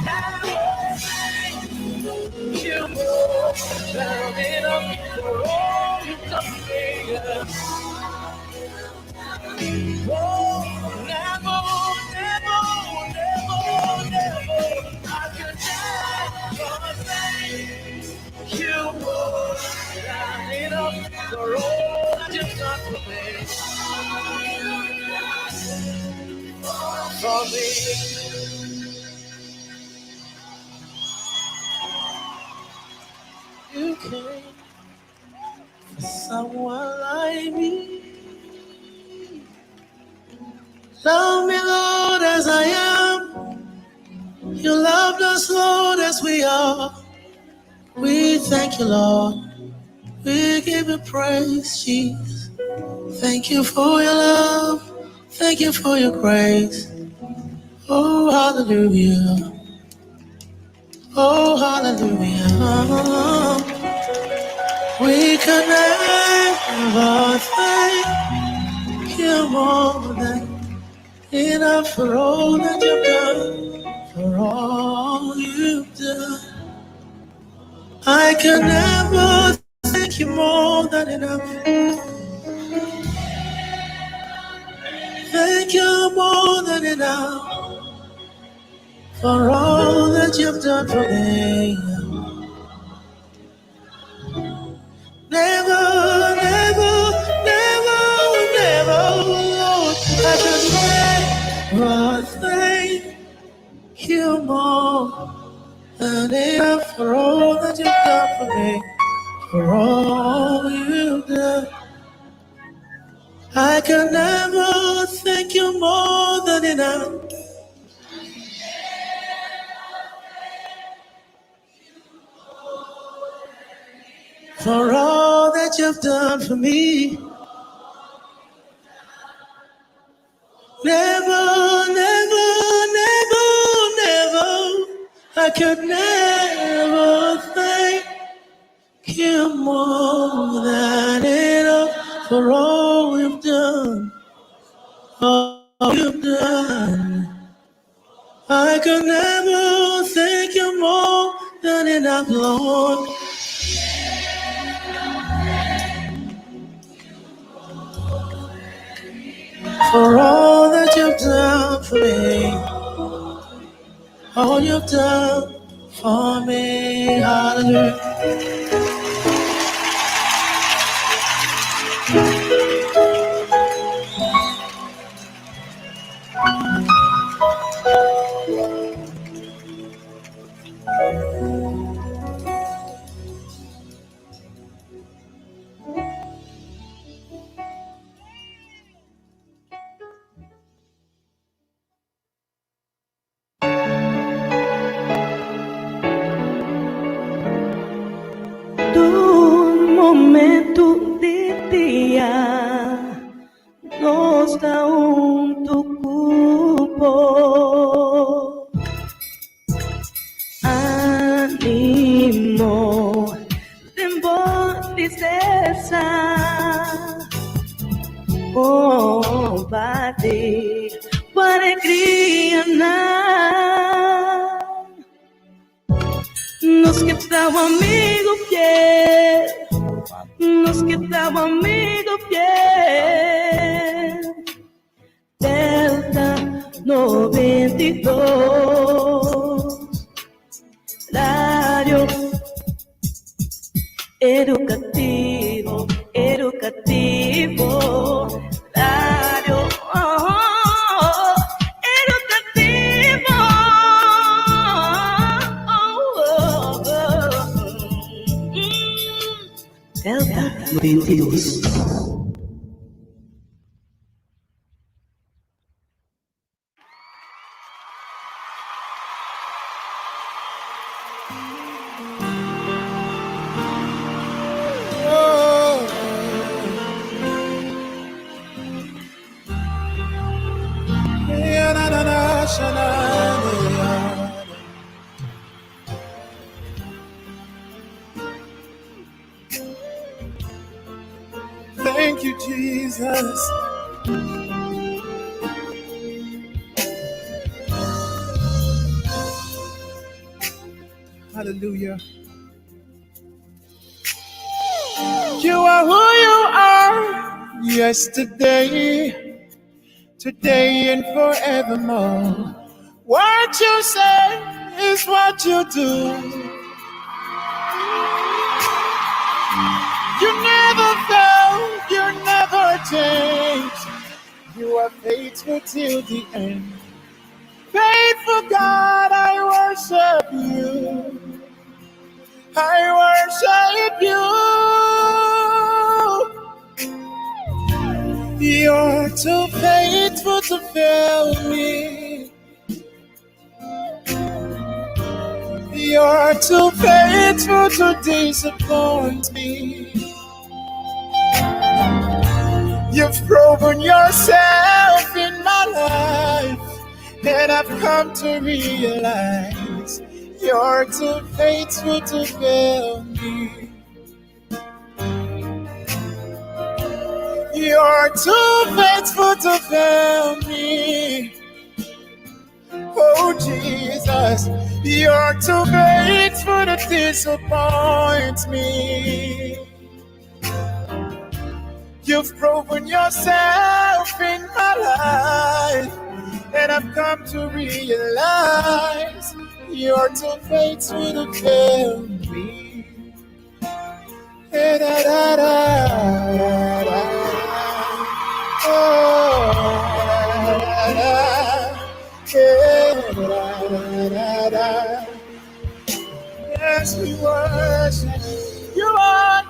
never thank you more than enough for all you've done for me. Oh, never, never, never, never, I could never thank you more than enough for all that you've done for me. For me. You came for someone like me. Love me, Lord, as I am. You loved us, Lord, as we are. We thank you, Lord. We give you praise, Jesus, Thank you for your love. Thank you for your grace. Oh, hallelujah. Oh, hallelujah. We can never thank you more than enough for all that you've done. For all you've done. I can never thank you more than enough. Thank you more than enough for all that you've done for me. Never, never, never, never, Lord, I can never thank you more than enough for all that you've done for me. For all you've done, I can never thank you more than enough. For all that you've done for me. Never, never, never, never, I could never thank you more than enough for all you've done, all you've done. I could never thank you more than enough, Lord. For all that you've done for me, all you've done for me, hallelujah. Do momento de dia nos dá tucupo ánimo tembo tristeza combate para alegria nos que tal amigo fiel, nos que tal amigo fiel. Delta 92, rádio educativo, educativo, rádio educativo. Delta 92. Thank you, Jesus. Hallelujah. You are who you are, yesterday, today, and forevermore. What you say is what you do. You never fail, you never change. You are faithful till the end. Faithful God, I worship you. I worship you. You're too faithful to fail me. You're too faithful to disappoint me. You've proven yourself in my life, and I've come to realize you're too faithful to fail me. You're too faithful to fail me. Oh Jesus, you're too faithful to disappoint me. You've proven yourself in my life, and I've come to realize you're too faithful to fail me. Da, da, da, da, da. Oh, da, da, da, da. Yes, we worship. You are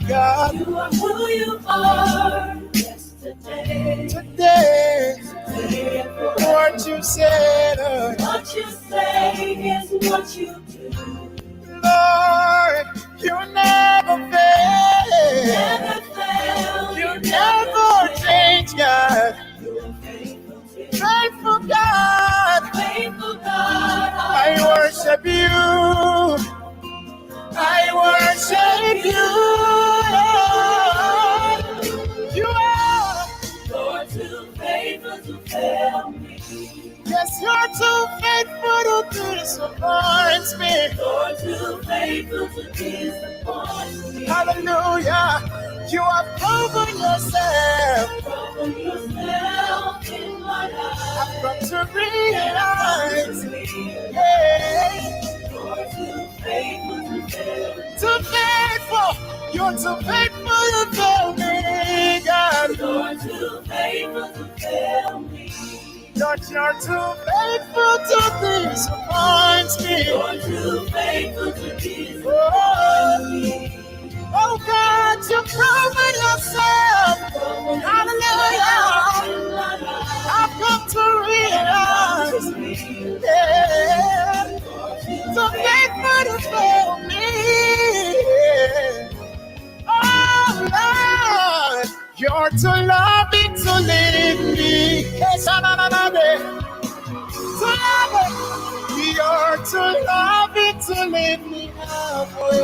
God. You are who you are. Yesterday, Today, today and forever. what you said, What you say is what you do. Lord, you never fail. Never fail. You never change, God. You are faithful to Faithful God, faithful God. I worship you. I worship you, Lord. You are. Lord, too faithful to fail me. Yes, you're too faithful to disappoint me. Lord, too faithful to disappoint me. Hallelujah. You have proven yourself. Proven yourself in my life. I've come to realize, yeah, Lord, too faithful to fail me. too faithful. You're too faithful to fail me, God. Lord, too faithful to fail me. Lord, you're too faithful to disappoint me. Lord, too faithful to disappoint Oh, me. oh God, you've proven yourself. Proven Hallelujah. yourself in my life. I've come to realize, yeah, too faithful to fail me. Oh Lord, you're too loving to leave me. Yes, to love it. You're too loving to leave me halfway.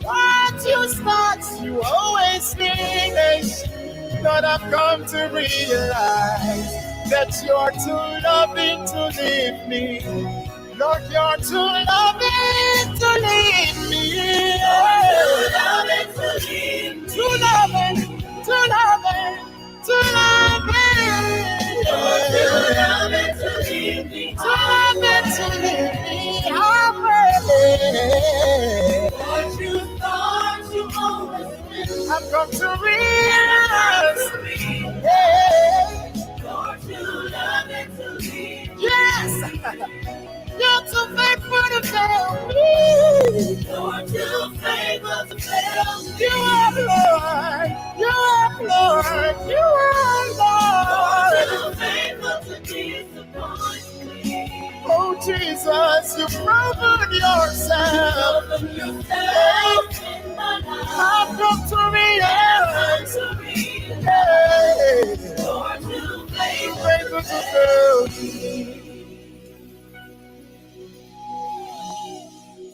What you start, you always finish. Lord, I've come to realize that you're too loving to leave me. Lord, you're too loving to leave me. Too loving to leave me. Too loving, too loving, too loving. Lord, too loving to leave me. Too loving to leave me. Halfway. What you thought you always meant I've come to realize, to me. yeah, Lord, too loving to leave me. yes, you're too faithful to fail me. Lord, too faithful to fail me. You are Lord, you are Lord, you are Lord, Lord. too faithful to disappoint me. Oh Jesus, you've proven yourself. Proven yourself in my life. I've come to realize, To realize, hey, Lord, too you're faithful faithful to fail me.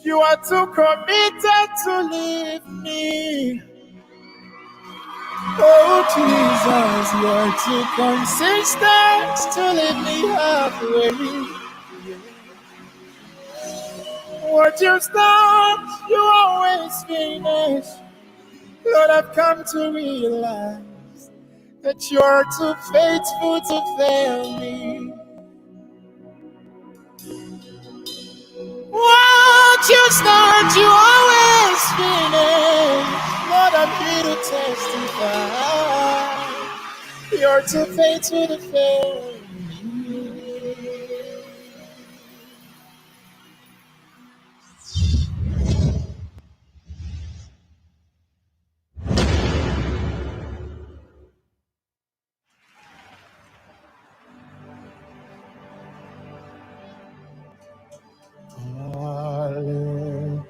You are too committed to leave me. Oh Jesus, you're too consistent to leave me halfway. What you start, you always finish. Lord, I've come to realize that you're too faithful to fail me. What you start, you always finish. Lord, I'm here to testify. You're too faithful to fail me. Hallelujah.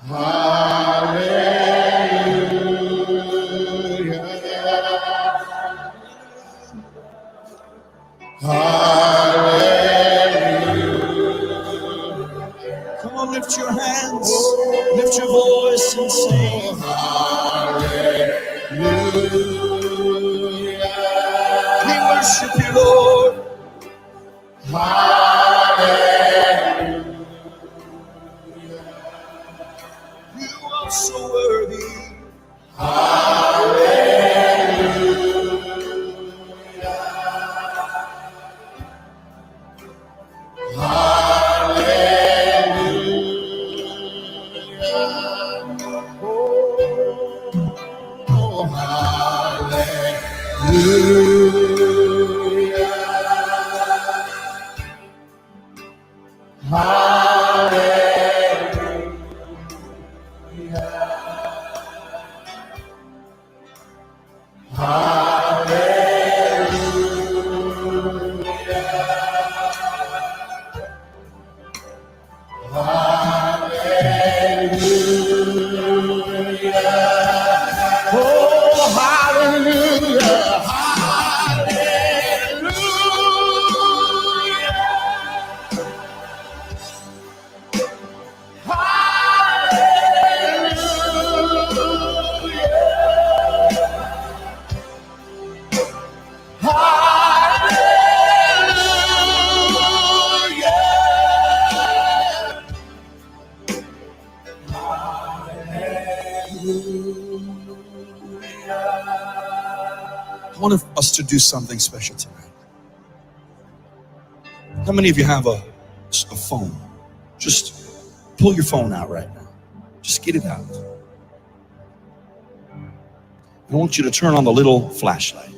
Hallelujah. Hallelujah. Come on, lift your hands, lift your voice and sing. Hallelujah. We worship you, Lord. Hallelujah. You are so worthy. Hallelujah. Hallelujah. Oh, hallelujah. I want us to do something special tonight. How many of you have a phone? Just pull your phone out right now. Just get it out. I want you to turn on the little flashlight.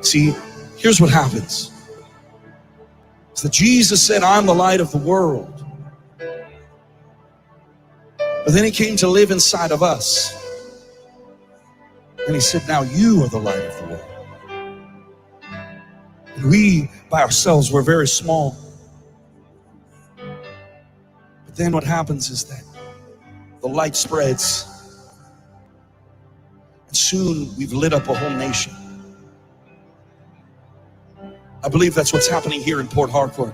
See, here's what happens. It's that Jesus said, I'm the light of the world. But then he came to live inside of us. And he said, now you are the light of the world. And we, by ourselves, we're very small. But then what happens is that the light spreads. And soon we've lit up a whole nation. I believe that's what's happening here in Port Harcourt.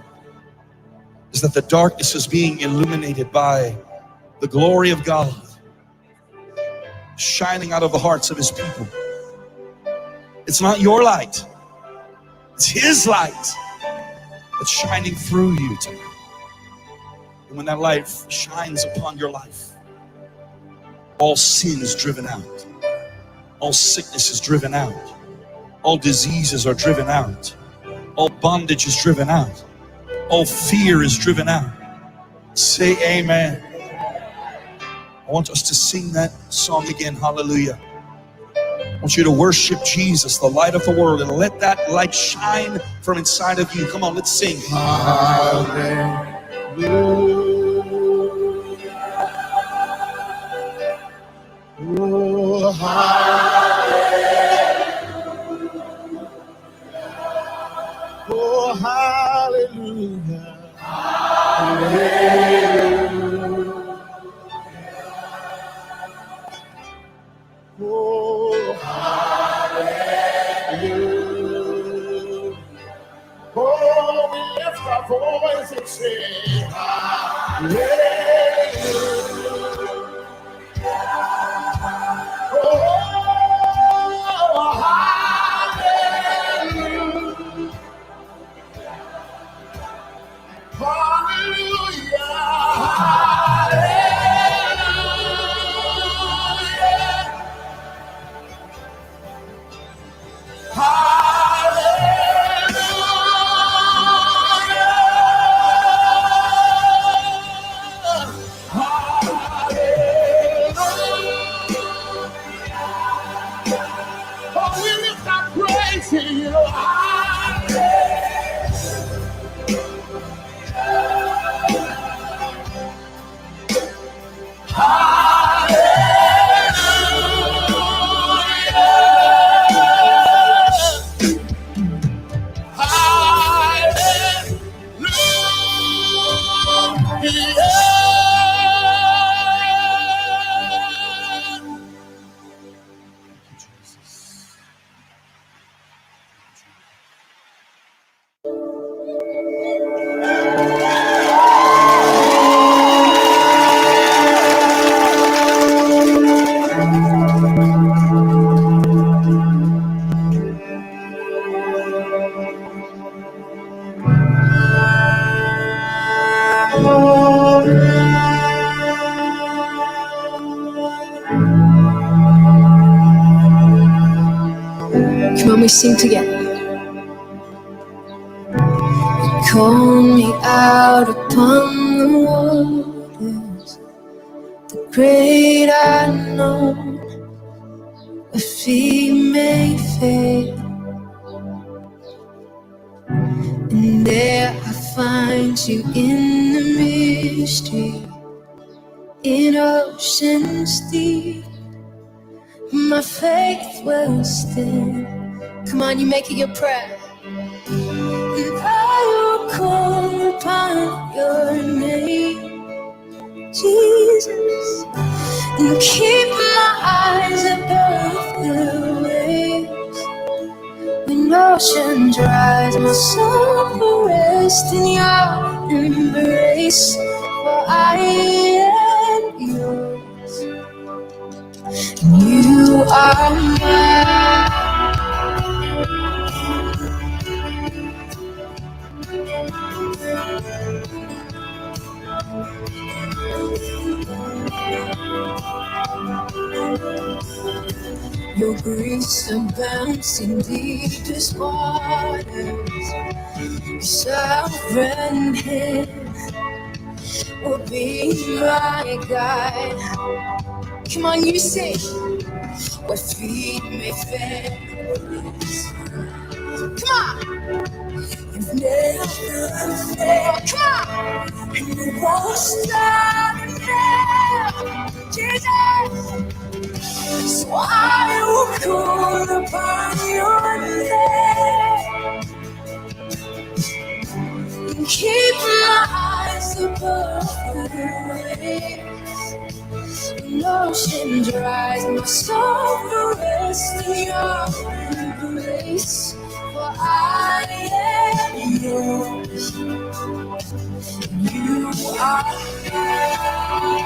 Is that the darkness is being illuminated by the glory of God shining out of the hearts of his people. It's not your light. It's his light that's shining through you tonight. And when that light shines upon your life, all sin is driven out. All sickness is driven out. All diseases are driven out. All bondage is driven out. All fear is driven out. Say amen. I want us to sing that song again, hallelujah. I want you to worship Jesus, the light of the world, and let that light shine from inside of you. Come on, let's sing. Hallelujah. Oh, hallelujah. Oh, hallelujah. Hallelujah. Oh, hallelujah. Oh, we lift our voice and sing hallelujah. Oh, hallelujah. Hallelujah. Come on, we sing together. Call me out upon the waters, the great unknown, where feet may fail, and there I find you in the mystery, in oceans deep. My faith will stand. Come on, you make it your prayer. And I will call upon your name, Jesus, and keep my eyes above the waves. When oceans rise, my soul will rest in your embrace. For I am yours, and you are mine. Your grace abounds in deepest waters. Your sovereign hand will be my guide. Come on, you sing. Where feet may fail. Come on. You've never failed. Come on. And you won't stop now. Jesus. So I will call upon your name and keep my eyes above the waves. When oceans rise, my soul will rest in your embrace. For I am yours, and you are mine.